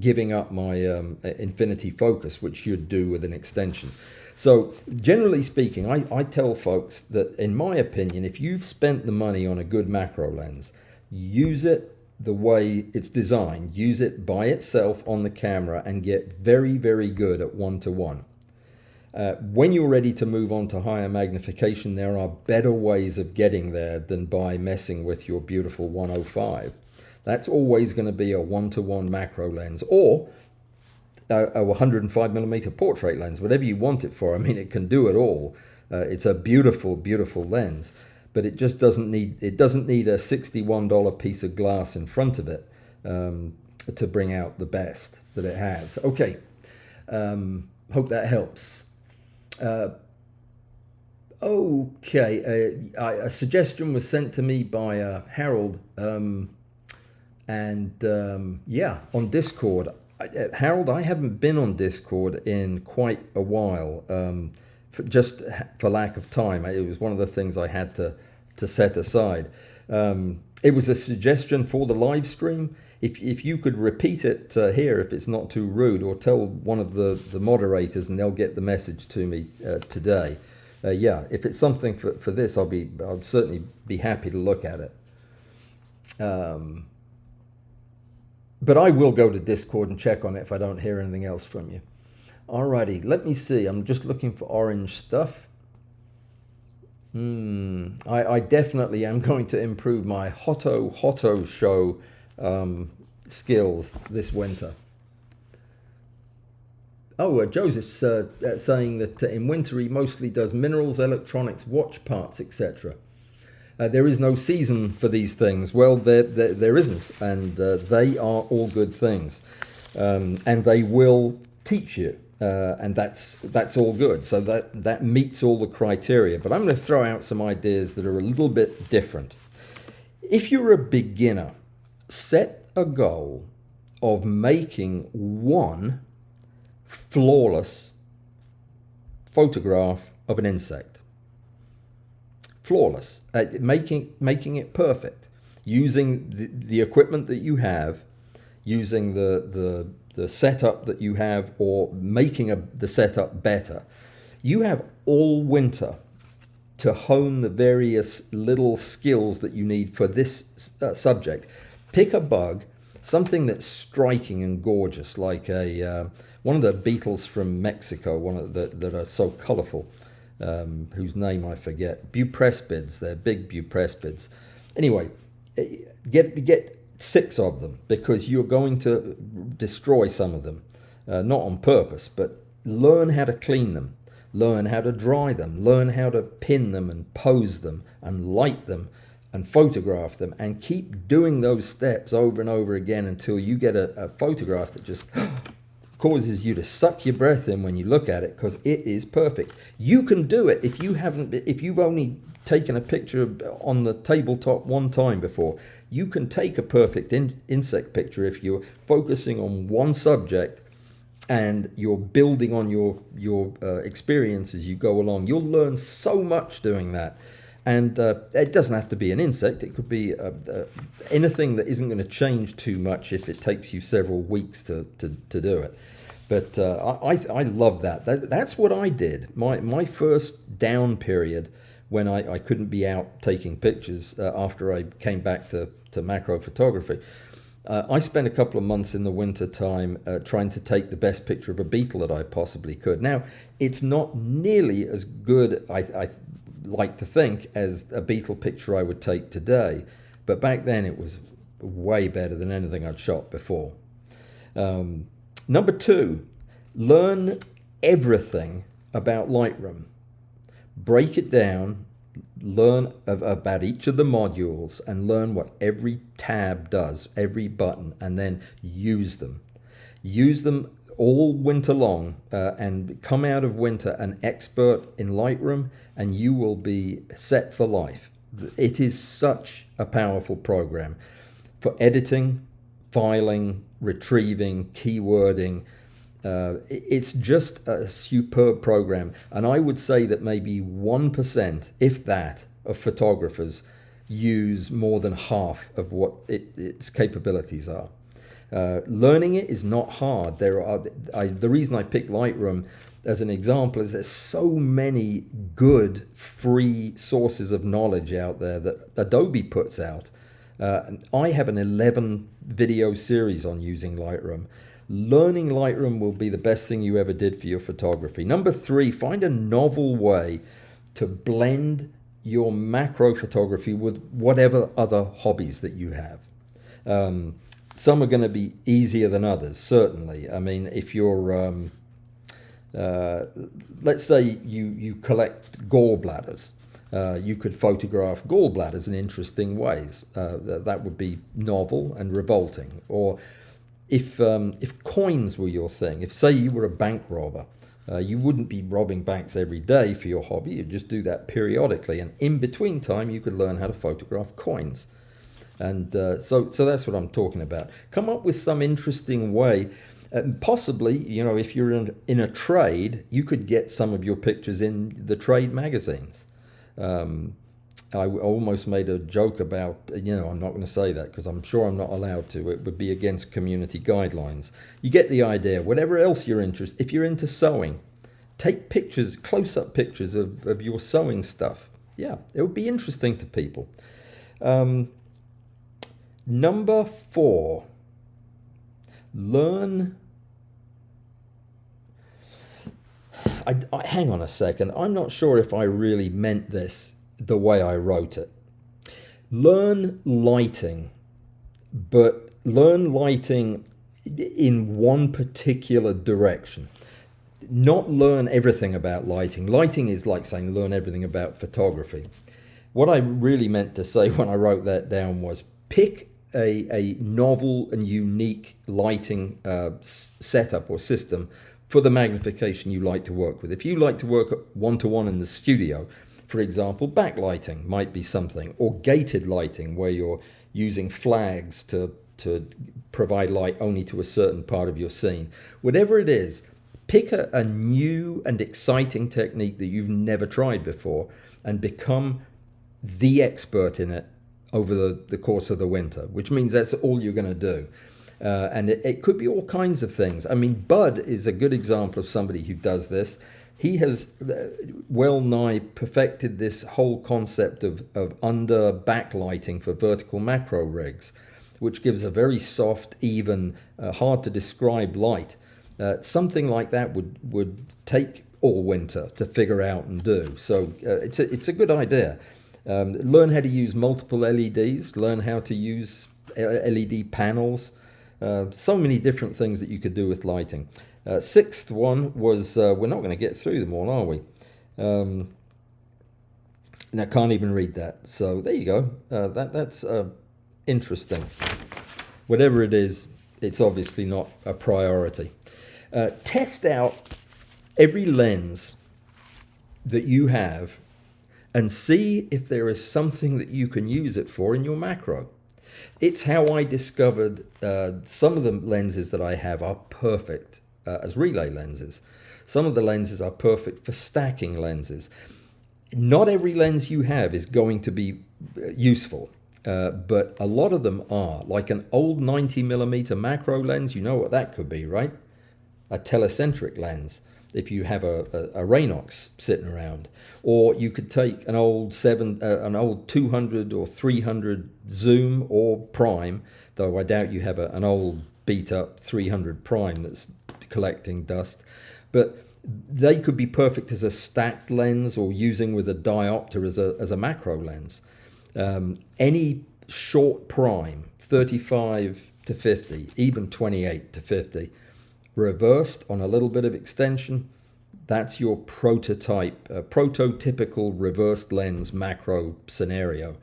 A: giving up my infinity focus, which you'd do with an extension. So generally speaking, I tell folks that, in my opinion, if you've spent the money on a good macro lens, use it the way it's designed. Use it by itself on the camera and get very, very good at 1:1. When you're ready to move on to higher magnification, there are better ways of getting there than by messing with your beautiful 105. That's always going to be a 1:1 macro lens, or a 105 millimeter portrait lens, whatever you want it for. I mean, it can do it all. It's a beautiful, beautiful lens, but it just doesn't need a $61 piece of glass in front of it to bring out the best that it has. Okay, hope that helps. Okay, a suggestion was sent to me by Harold, yeah, on Discord. Harold, I haven't been on Discord in quite a while, just for lack of time. It was one of the things I had to set aside. It was a suggestion for the live stream. If you could repeat it here, if it's not too rude, or tell one of the moderators and they'll get the message to me today. Yeah, if it's something for this, I'll certainly be happy to look at it. But I will go to Discord and check on it if I don't hear anything else from you. Alrighty, let me see. I'm just looking for orange stuff. I definitely am going to improve my Hotto show skills this winter. Oh, Joseph's saying that in winter he mostly does minerals, electronics, watch parts, etc. There is no season for these things. Well, there isn't, and they are all good things, and they will teach you, and that's all good. So that meets all the criteria. But I'm going to throw out some ideas that are a little bit different. If you're a beginner, set a goal of making one flawless photograph of an insect. Flawless, making it perfect, using the equipment that you have, using the setup that you have, or making the setup better. You have all winter to hone the various little skills that you need for this subject. Pick a bug, something that's striking and gorgeous, like one of the beetles from Mexico, one of that are so colorful, whose name I forget. Bupressids, they're big bupressids. Anyway, get 6 of them, because you're going to destroy some of them, not on purpose, but learn how to clean them, learn how to dry them, learn how to pin them and pose them and light them and photograph them, and keep doing those steps over and over again until you get a photograph that just causes you to suck your breath in when you look at it, because it is perfect. You can do it if you've only taken a picture on the tabletop one time before. You can take a perfect insect picture if you're focusing on one subject and you're building on your experience as you go along. You'll learn so much doing that. And it doesn't have to be an insect. It could be anything that isn't going to change too much if it takes you several weeks to do it. But I love that. That's what I did. My first down period, when I couldn't be out taking pictures after I came back to macro photography, I spent a couple of months in the winter time trying to take the best picture of a beetle that I possibly could. Now, it's not nearly as good, I like to think, as a beetle picture I would take today, but back then it was way better than anything I'd shot before. Number 2, learn everything about Lightroom. Break it down, learn about each of the modules, and learn what every tab does, every button, and then use them. Use them all winter long, and come out of winter an expert in Lightroom, and you will be set for life. It is such a powerful program for editing, filing, retrieving, keywording. It's just a superb program, and I would say that maybe 1%, if that, of photographers use more than half of what its capabilities are. Learning it is not hard. The reason I picked Lightroom as an example is there's so many good free sources of knowledge out there that Adobe puts out. I have an 11 video series on using Lightroom. Learning Lightroom will be the best thing you ever did for your photography. Number 3, find a novel way to blend your macro photography with whatever other hobbies that you have. Some are going to be easier than others, certainly. I mean, if you're, let's say you collect gallbladders. You could photograph gallbladders in interesting ways. That would be novel and revolting. Or if coins were your thing, if say you were a bank robber, you wouldn't be robbing banks every day for your hobby. You'd just do that periodically, and in between time you could learn how to photograph coins. And so that's what I'm talking about. Come up with some interesting way. Possibly, if you're in a trade, you could get some of your pictures in the trade magazines. I almost made a joke about, I'm not going to say that because I'm sure I'm not allowed to. It would be against community guidelines. You get the idea. Whatever else you're interested, if you're into sewing, take pictures, close-up pictures of your sewing stuff. Yeah, it would be interesting to people. Number 4, learn. hang on a second. I'm not sure if I really meant this the way I wrote it. Learn lighting, but learn lighting in one particular direction. Not learn everything about lighting. Lighting is like saying learn everything about photography. What I really meant to say when I wrote that down was pick a novel and unique lighting setup or system for the magnification you like to work with. If you like to work one-to-one in the studio, for example, backlighting might be something, or gated lighting where you're using flags to provide light only to a certain part of your scene. Whatever it is, pick a new and exciting technique that you've never tried before and become the expert in it over the course of the winter, which means that's all you're going to do. And it could be all kinds of things. I mean, Bud is a good example of somebody who does this. He has well nigh perfected this whole concept of under backlighting for vertical macro rigs, which gives a very soft, even, hard to describe light. Something like that would take all winter to figure out and do. So it's a good idea. Learn how to use multiple LEDs, learn how to use LED panels, so many different things that you could do with lighting. Sixth one was, we're not going to get through them all, are we? And I can't even read that. So there you go. That's interesting. Whatever it is, it's obviously not a priority. Test out every lens that you have and see if there is something that you can use it for in your macro. It's how I discovered some of the lenses that I have are perfect as relay lenses. Some of the lenses are perfect for stacking lenses. Not every lens you have is going to be useful, but a lot of them are. Like an old 90mm macro lens, you know what that could be, right? A telecentric lens, if you have a Raynox sitting around. Or you could take an old 200 or 300 zoom or prime, though I doubt you have an old beat up 300 prime that's collecting dust. But they could be perfect as a stacked lens or using with a diopter as a macro lens. Any short prime, 35 to 50, even 28 to 50, reversed on a little bit of extension, that's your prototypical reversed lens macro scenario.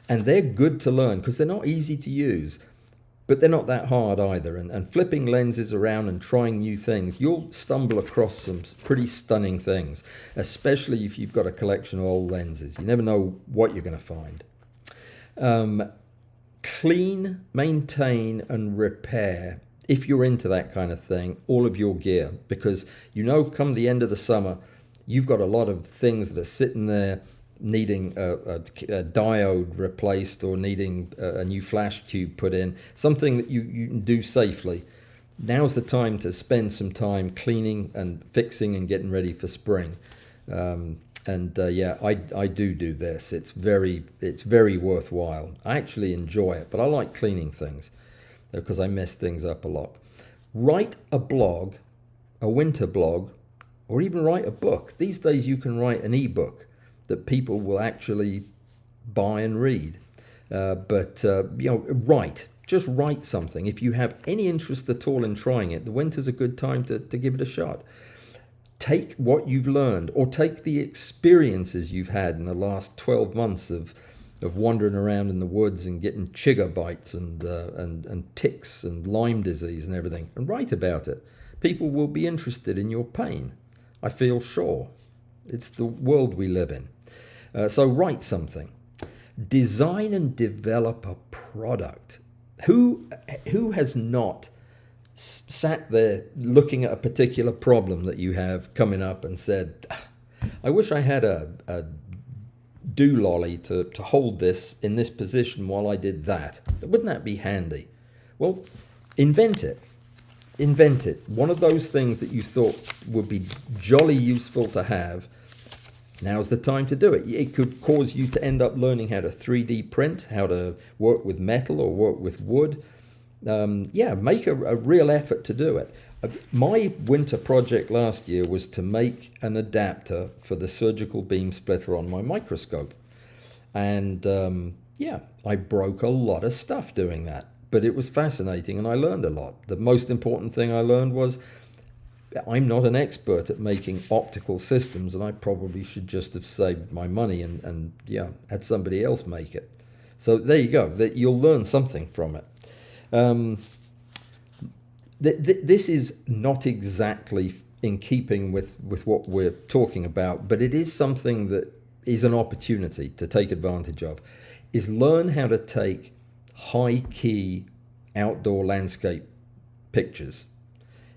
A: And they're good to learn because they're not easy to use, but they're not that hard either. And flipping lenses around and trying new things, you'll stumble across some pretty stunning things, especially if you've got a collection of old lenses. You never know what you're going to find. Clean, maintain, and repair, if you're into that kind of thing, all of your gear, because come the end of the summer, you've got a lot of things that are sitting there needing a diode replaced or needing a new flash tube put in, something that you can do safely. Now's the time to spend some time cleaning and fixing and getting ready for spring. I do this. It's very worthwhile. I actually enjoy it, but I like cleaning things because I mess things up a lot. Write a blog, a winter blog, or even write a book. These days you can write an ebook that people will actually buy and read. Just write something. If you have any interest at all in trying it, the winter's a good time to give it a shot. Take what you've learned, or take the experiences you've had in the last 12 months of wandering around in the woods and getting chigger bites and ticks and Lyme disease and everything, and write about it. People will be interested in your pain, I feel sure. It's the world we live in. So write something. Design and develop a product. Who has not sat there looking at a particular problem that you have coming up and said, I wish I had a doololly to hold this in this position while I did that. Wouldn't that be handy? Well, invent it. Invent it. One of those things that you thought would be jolly useful to have, now's the time to do it. It could cause you to end up learning how to 3D print, how to work with metal or work with wood. Make a real effort to do it. My winter project last year was to make an adapter for the surgical beam splitter on my microscope. And yeah, I broke a lot of stuff doing that. But it was fascinating and I learned a lot. The most important thing I learned was I'm not an expert at making optical systems, and I probably should just have saved my money and yeah, had somebody else make it. So there you go. You'll learn something from it. This is not exactly in keeping with what we're talking about, but it is something that is an opportunity to take advantage of, is learn how to take high-key outdoor landscape pictures.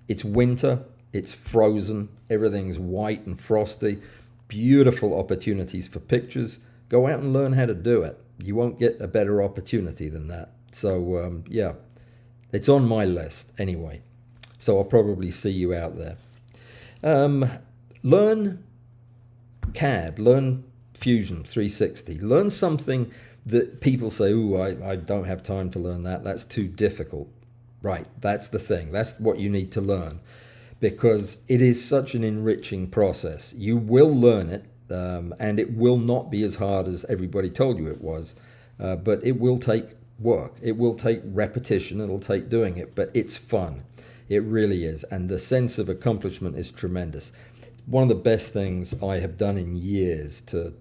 A: It's winter, it's frozen, everything's white and frosty, beautiful opportunities for pictures. Go out and learn how to do it. You won't get a better opportunity than that. So yeah, it's on my list anyway. So I'll probably see you out there. Learn CAD, learn Fusion 360. Learn something that people say, ooh, I don't have time to learn that. That's too difficult. Right, that's the thing. That's what you need to learn, because it is such an enriching process. You will learn it, and it will not be as hard as everybody told you it was, but it will take work. It will take repetition. It'll take doing it, but it's fun. It really is, and the sense of accomplishment is tremendous. One of the best things I have done in years to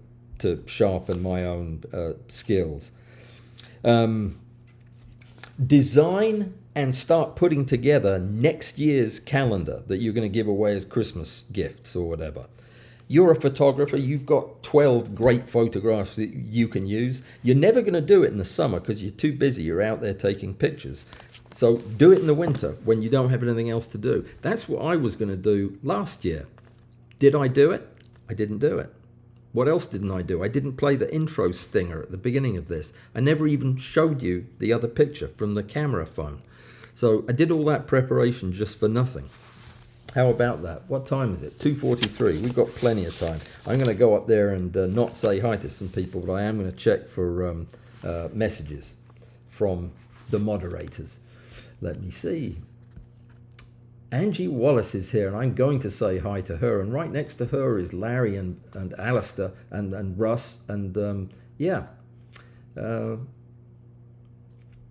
A: sharpen my own skills. Design and start putting together next year's calendar that you're going to give away as Christmas gifts or whatever. You're a photographer, you've got 12 great photographs that you can use. You're never going to do it in the summer because you're too busy, you're out there taking pictures. So do it in the winter when you don't have anything else to do. That's what I was going to do last year. Did I do it? I didn't do it. What else didn't I do? I didn't play the intro stinger at the beginning of this. I never even showed you the other picture from the camera phone. So I did all that preparation just for nothing. How about that? What time is it? 2:43. We've got plenty of time. I'm going to go up there and not say hi to some people, but I am going to check for messages from the moderators. Let me see. Angie Wallace is here, and I'm going to say hi to her. And right next to her is Larry and Alistair and Russ and yeah.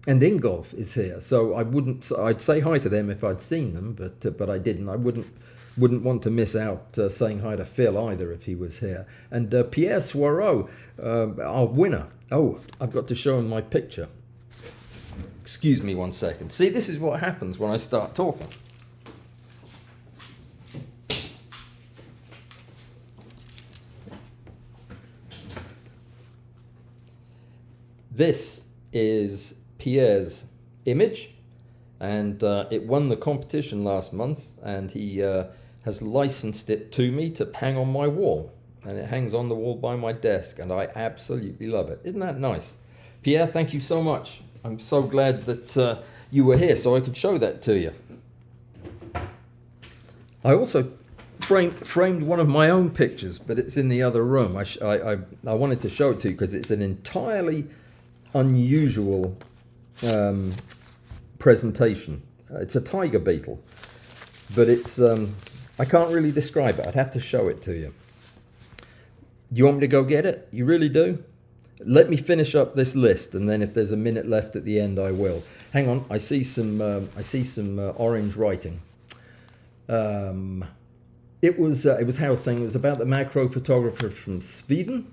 A: And Ingolf is here, so I'd say hi to them if I'd seen them, but I didn't. I wouldn't want to miss out saying hi to Phil either if he was here. And Pierre Soireau, our winner. Oh, I've got to show him my picture. Excuse me 1 second. See, this is what happens when I start talking. This is Pierre's image, and it won the competition last month, and he has licensed it to me to hang on my wall, and it hangs on the wall by my desk, and I absolutely love it. Isn't that nice? Pierre, thank you so much. I'm so glad that you were here so I could show that to you. I also framed one of my own pictures, but it's in the other room. I wanted to show it to you because it's an entirely unusual presentation. It's a tiger beetle, but it's I can't really describe it. I'd have to show it to you. Do you want me to go get it? You really do? Let me finish up this list, and then if there's a minute left at the end, I will. Hang on, I see some orange writing. It was how saying it was about the macro photographer from Sweden.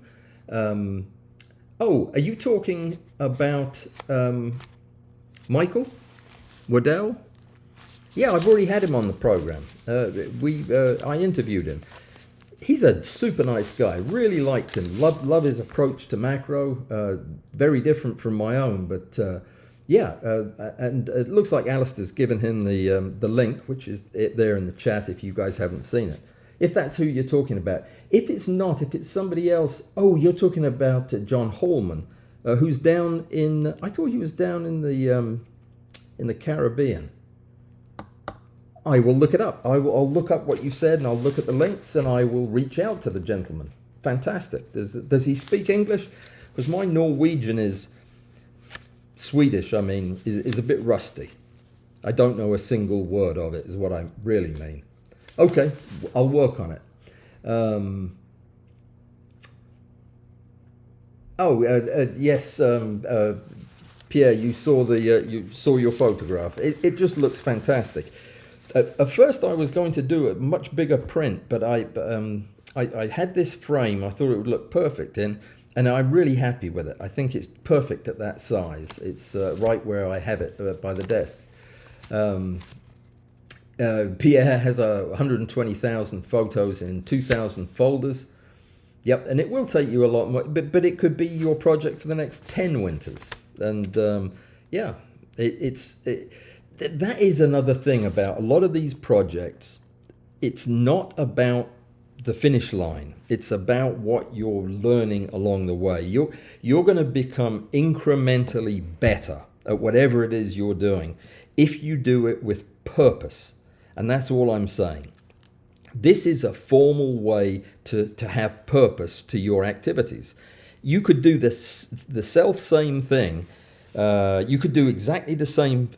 A: Oh, are you talking about Michael Waddell? Yeah, I've already had him on the program. I interviewed him. He's a super nice guy. Really liked him. Love his approach to macro. Very different from my own, but yeah. And it looks like Alistair's given him the link, which is there in the chat if you guys haven't seen it. If that's who you're talking about. If it's not, if it's somebody else, oh, you're talking about John Hallman, who's down in, I thought he was down in the Caribbean. I will look it up. I'll look up what you said, and I'll look at the links, and I will reach out to the gentleman. Fantastic. Does he speak English? Because my Norwegian is Swedish, I mean, is a bit rusty. I don't know a single word of it, is what I really mean. Okay, I'll work on it. Yes, Pierre, you saw your photograph. It just looks fantastic. At first, I was going to do a much bigger print, but I had this frame I thought it would look perfect in, and I'm really happy with it. I think it's perfect at that size. It's right where I have it by the desk. Pierre has 120,000 photos in 2,000 folders. Yep, and it will take you a lot more, but it could be your project for the next 10 winters. And yeah, that is another thing about a lot of these projects. It's not about the finish line. It's about what you're learning along the way. You're going to become incrementally better at whatever it is you're doing if you do it with purpose. And that's all I'm saying. This is a formal way to have purpose to your activities. You could do the self-same thing. You could do exactly the same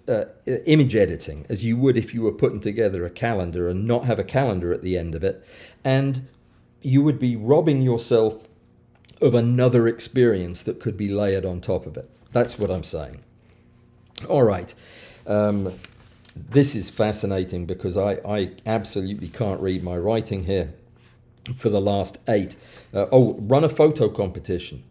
A: image editing as you would if you were putting together a calendar and not have a calendar at the end of it. And you would be robbing yourself of another experience that could be layered on top of it. That's what I'm saying. All right. This is fascinating because I absolutely can't read my writing here for the last 8. Run a photo competition.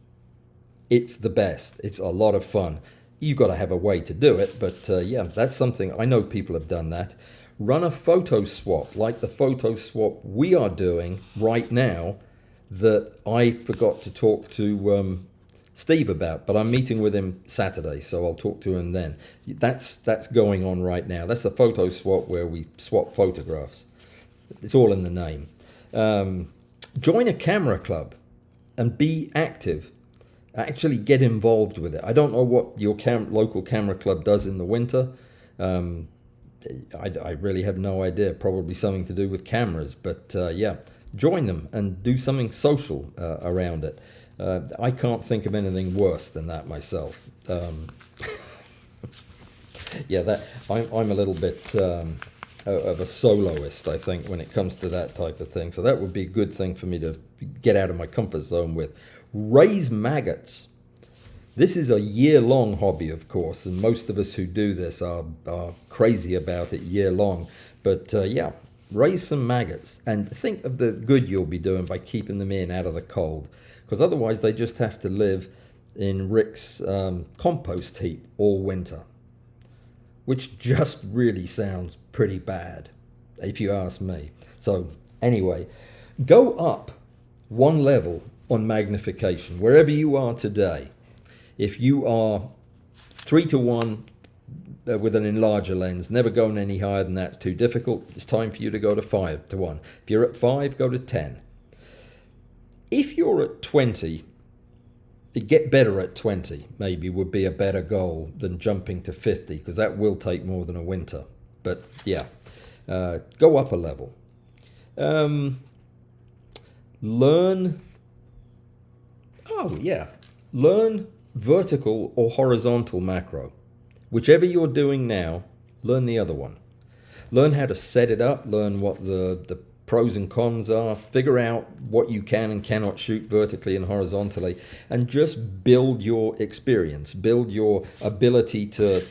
A: It's the best. It's a lot of fun. You've got to have a way to do it, but yeah, that's something. I know people have done that. Run a photo swap like the photo swap we are doing right now that I forgot to talk to Steve about, but I'm meeting with him Saturday, so I'll talk to him then. That's going on right now. That's a photo swap where we swap photographs. It's all in the name. Join a camera club and be active. Actually get involved with it. I don't know what your local camera club does in the winter. I really have no idea. Probably something to do with cameras, but yeah, join them and do something social around it. I can't think of anything worse than that myself. Yeah, that I'm a little bit of a soloist, I think, when it comes to that type of thing. So that would be a good thing for me to get out of my comfort zone with. Raise maggots. This is a year-long hobby, of course, and most of us who do this are crazy about it year-long. But yeah, raise some maggots and think of the good you'll be doing by keeping them in out of the cold. Because otherwise they just have to live in Rick's compost heap all winter, which just really sounds pretty bad, if you ask me. So anyway, go up one level on magnification, wherever you are today. If you are 3:1 with an enlarger lens, never going any higher than that, it's too difficult. It's time for you to go to 5:1. If you're at 5, go to 10. If you're at 20, get better at 20 maybe would be a better goal than jumping to 50, because that will take more than a winter. But yeah, go up a level. Learn vertical or horizontal macro. Whichever you're doing now, learn the other one. Learn how to set it up, learn what the pros and cons are, figure out what you can and cannot shoot vertically and horizontally, and just build your experience, build your ability to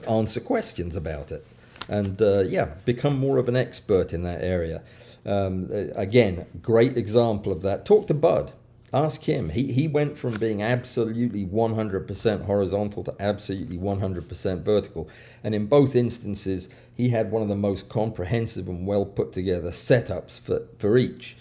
A: answer questions about it. And yeah, become more of an expert in that area. Again, great example of that. Talk to Bud. Ask him. He went from being absolutely 100% horizontal to absolutely 100% vertical. And in both instances, he had one of the most comprehensive and well put together setups for each.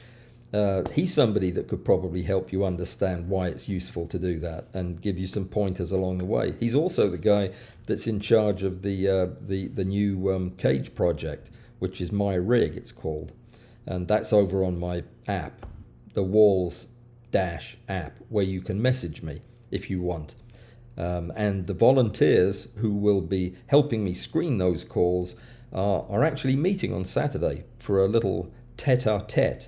A: He's somebody that could probably help you understand why it's useful to do that and give you some pointers along the way. He's also the guy that's in charge of the new cage project, which is My Rig, it's called. And that's over on my app, the Walls app, where you can message me if you want. And the volunteers who will be helping me screen those calls are actually meeting on Saturday for a little tete-a-tete.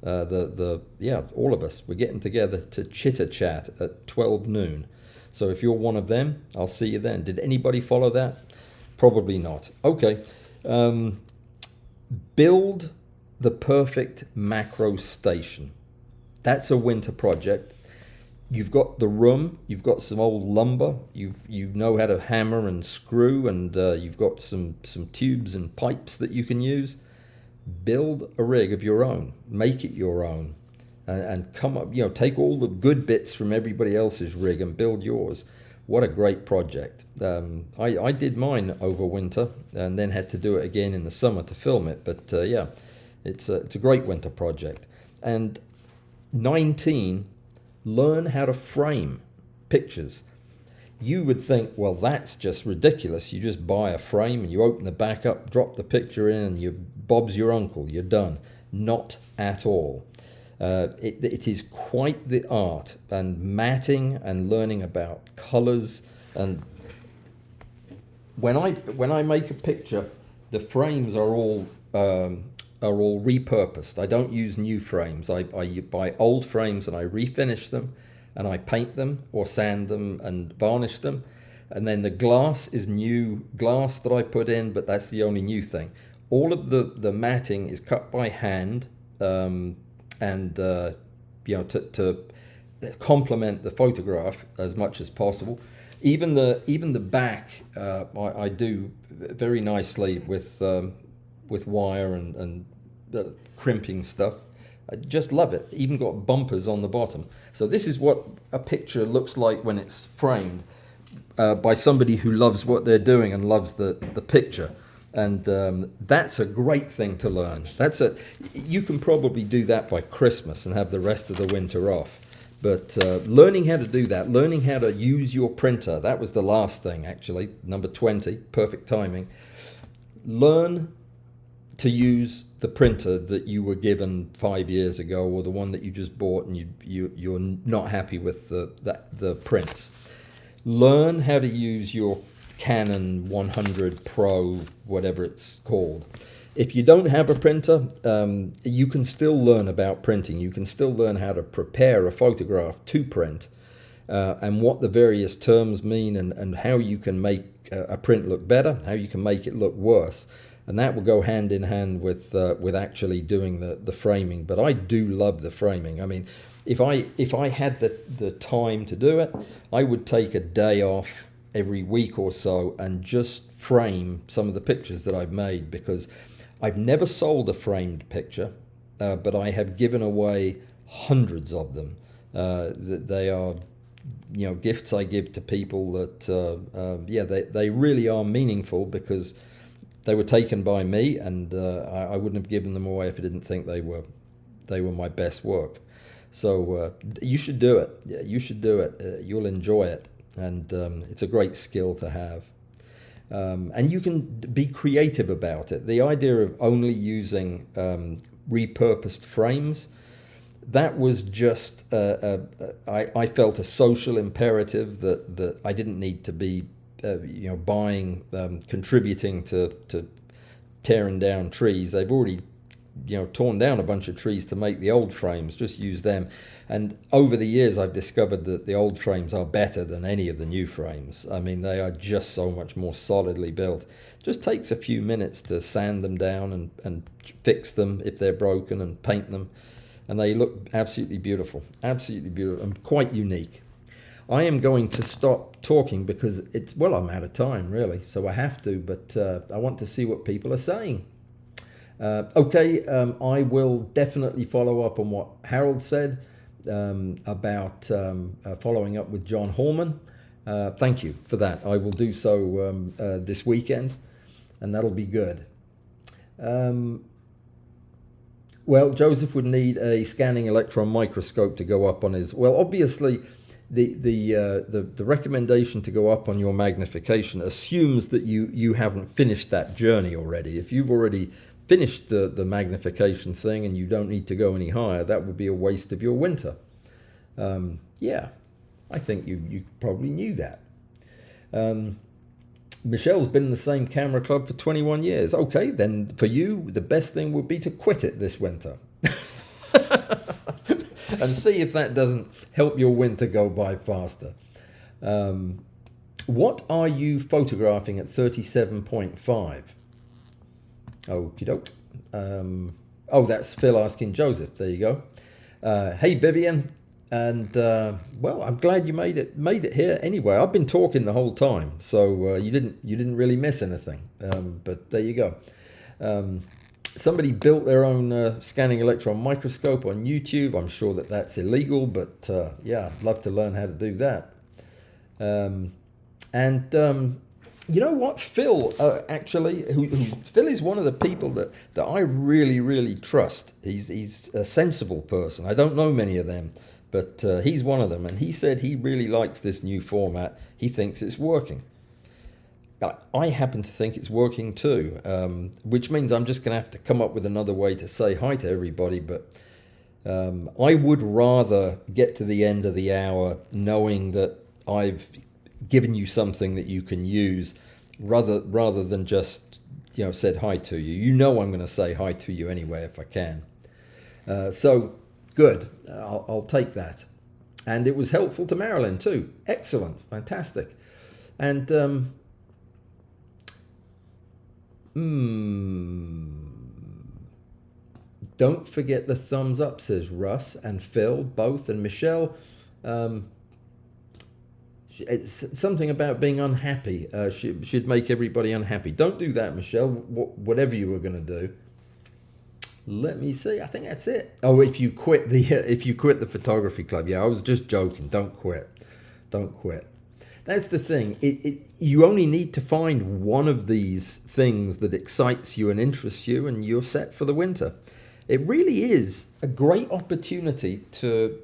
A: All of us, we're getting together to chitter-chat at 12 noon. So if you're one of them, I'll see you then. Did anybody follow that? Probably not. Okay. Build the perfect macro station. That's a winter project. You've got the room, you've got some old lumber, you know how to hammer and screw, and you've got some tubes and pipes that you can use. Build a rig of your own, make it your own, and come up, take all the good bits from everybody else's rig and build yours. What a great project. I did mine over winter and then had to do it again in the summer to film it, but yeah, it's a great winter project. And 19, learn how to frame pictures. You would think, well, that's just ridiculous. You just buy a frame and you open the back up, drop the picture in, and Bob's your uncle, you're done. Not at all. It is quite the art, and matting and learning about colors. And when I make a picture, the frames are all repurposed. I don't use new frames. I buy old frames and I refinish them, and I paint them or sand them and varnish them. And then the glass is new glass that I put in, but that's the only new thing. All of the matting is cut by hand, to complement the photograph as much as possible. Even the back I do very nicely with wire and crimping stuff. I just love it. Even got bumpers on the bottom. So this is what a picture looks like when it's framed by somebody who loves what they're doing and loves the picture. And that's a great thing to learn. You can probably do that by Christmas and have the rest of the winter off. But learning how to do that, learning how to use your printer, that was the last thing actually, number 20, perfect timing. Learn to use the printer that you were given 5 years ago, or the one that you just bought and you're not happy with the prints. Learn how to use your Canon 100 Pro, whatever it's called. If you don't have a printer, you can still learn about printing. You can still learn how to prepare a photograph to print, and what the various terms mean, and how you can make a print look better, how you can make it look worse. And that will go hand in hand with actually doing the framing. But I do love the framing. I mean, if I had the time to do it, I would take a day off every week or so and just frame some of the pictures that I've made, because I've never sold a framed picture, but I have given away hundreds of them. They are gifts I give to people that they really are meaningful, because they were taken by me, and I wouldn't have given them away if I didn't think they were my best work. So you should do it. Yeah, you should do it. You'll enjoy it, and it's a great skill to have. And you can be creative about it. The idea of only using repurposed frames, that was just I felt a social imperative that I didn't need to be buying, contributing to tearing down trees. They've already torn down a bunch of trees to make the old frames. Just use them. And over the years I've discovered that the old frames are better than any of the new frames. I mean, they are just so much more solidly built. Just takes a few minutes to sand them down and fix them if they're broken, and paint them, and they look absolutely beautiful and quite unique. I am going to stop talking because I'm out of time really, so I have to, but I want to see what people are saying. I will definitely follow up on what Harold said about following up with John Hallman. Thank you for that. I will do so this weekend, and that'll be good. Well, Joseph would need a scanning electron microscope to go up on his. Well, obviously, the recommendation to go up on your magnification assumes that you haven't finished that journey already. If you've already finished the magnification thing and you don't need to go any higher, that would be a waste of your winter. Yeah, I think you probably knew that. Michelle's been in the same camera club for 21 years. Okay, then for you, the best thing would be to quit it this winter. And see if that doesn't help your winter go by faster. What are you photographing at 37.5? Okie doke. Oh, that's Phil asking Joseph. There you go. Hey, Vivian. And well, I'm glad you made it here. Anyway, I've been talking the whole time, so you didn't really miss anything. But there you go. Somebody built their own scanning electron microscope on YouTube. I'm sure that's illegal, but yeah, I'd love to learn how to do that. You know what, Phil, actually, Phil is one of the people that I really, really trust. He's a sensible person. I don't know many of them, but he's one of them. And he said he really likes this new format. He thinks it's working. I happen to think it's working too, which means I'm just going to have to come up with another way to say hi to everybody. But I would rather get to the end of the hour knowing that I've given you something that you can use, rather than just said hi to you. You know I'm going to say hi to you anyway if I can. So good, I'll take that. And it was helpful to Marilyn too. Excellent, fantastic. And don't forget the thumbs up, says Russ and Phil both, and Michelle. It's something about being unhappy. Should make everybody unhappy. Don't do that, Michelle. Whatever you were going to do. Let me see. I think that's it. Oh, if you quit the photography club. Yeah, I was just joking. Don't quit. Don't quit. That's the thing. You only need to find one of these things that excites you and interests you, and you're set for the winter. It really is a great opportunity to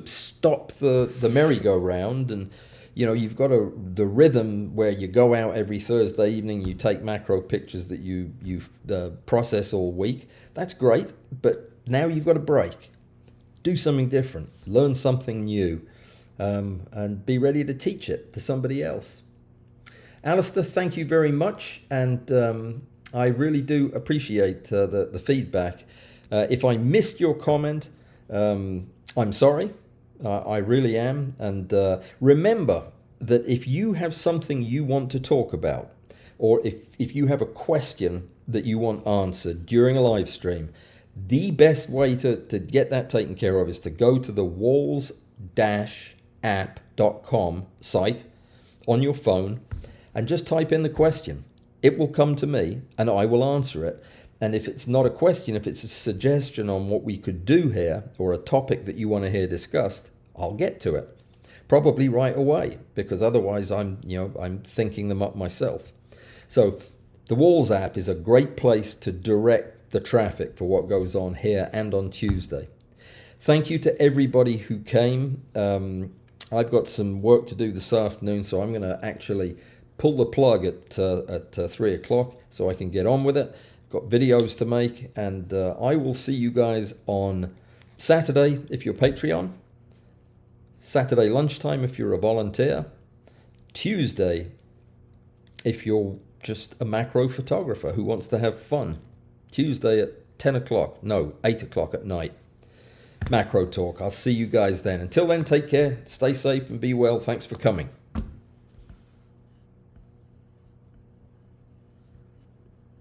A: stop the merry-go-round. And you've got the rhythm where you go out every Thursday evening, you take macro pictures that you process all week. That's great, but now you've got a break. Do something different, learn something new, and be ready to teach it to somebody else. Alistair, thank you very much, and I really do appreciate the feedback. If I missed your comment, I'm sorry. I really am. And remember that if you have something you want to talk about, or if you have a question that you want answered during a live stream, the best way to get that taken care of is to go to the walls-app.com site on your phone and just type in the question. It will come to me and I will answer it. And if it's not a question, if it's a suggestion on what we could do here, or a topic that you want to hear discussed, I'll get to it. Probably right away, because otherwise I'm thinking them up myself. So the Walls app is a great place to direct the traffic for what goes on here and on Tuesday. Thank you to everybody who came. I've got some work to do this afternoon, so I'm going to actually pull the plug at 3 o'clock so I can get on with it. Got videos to make, and I will see you guys on Saturday if you're Patreon, Saturday lunchtime if you're a volunteer, Tuesday if you're just a macro photographer who wants to have fun, Tuesday at 10 o'clock, no, 8 o'clock at night, macro talk. I'll see you guys then. Until then, take care, stay safe and be well. Thanks for coming.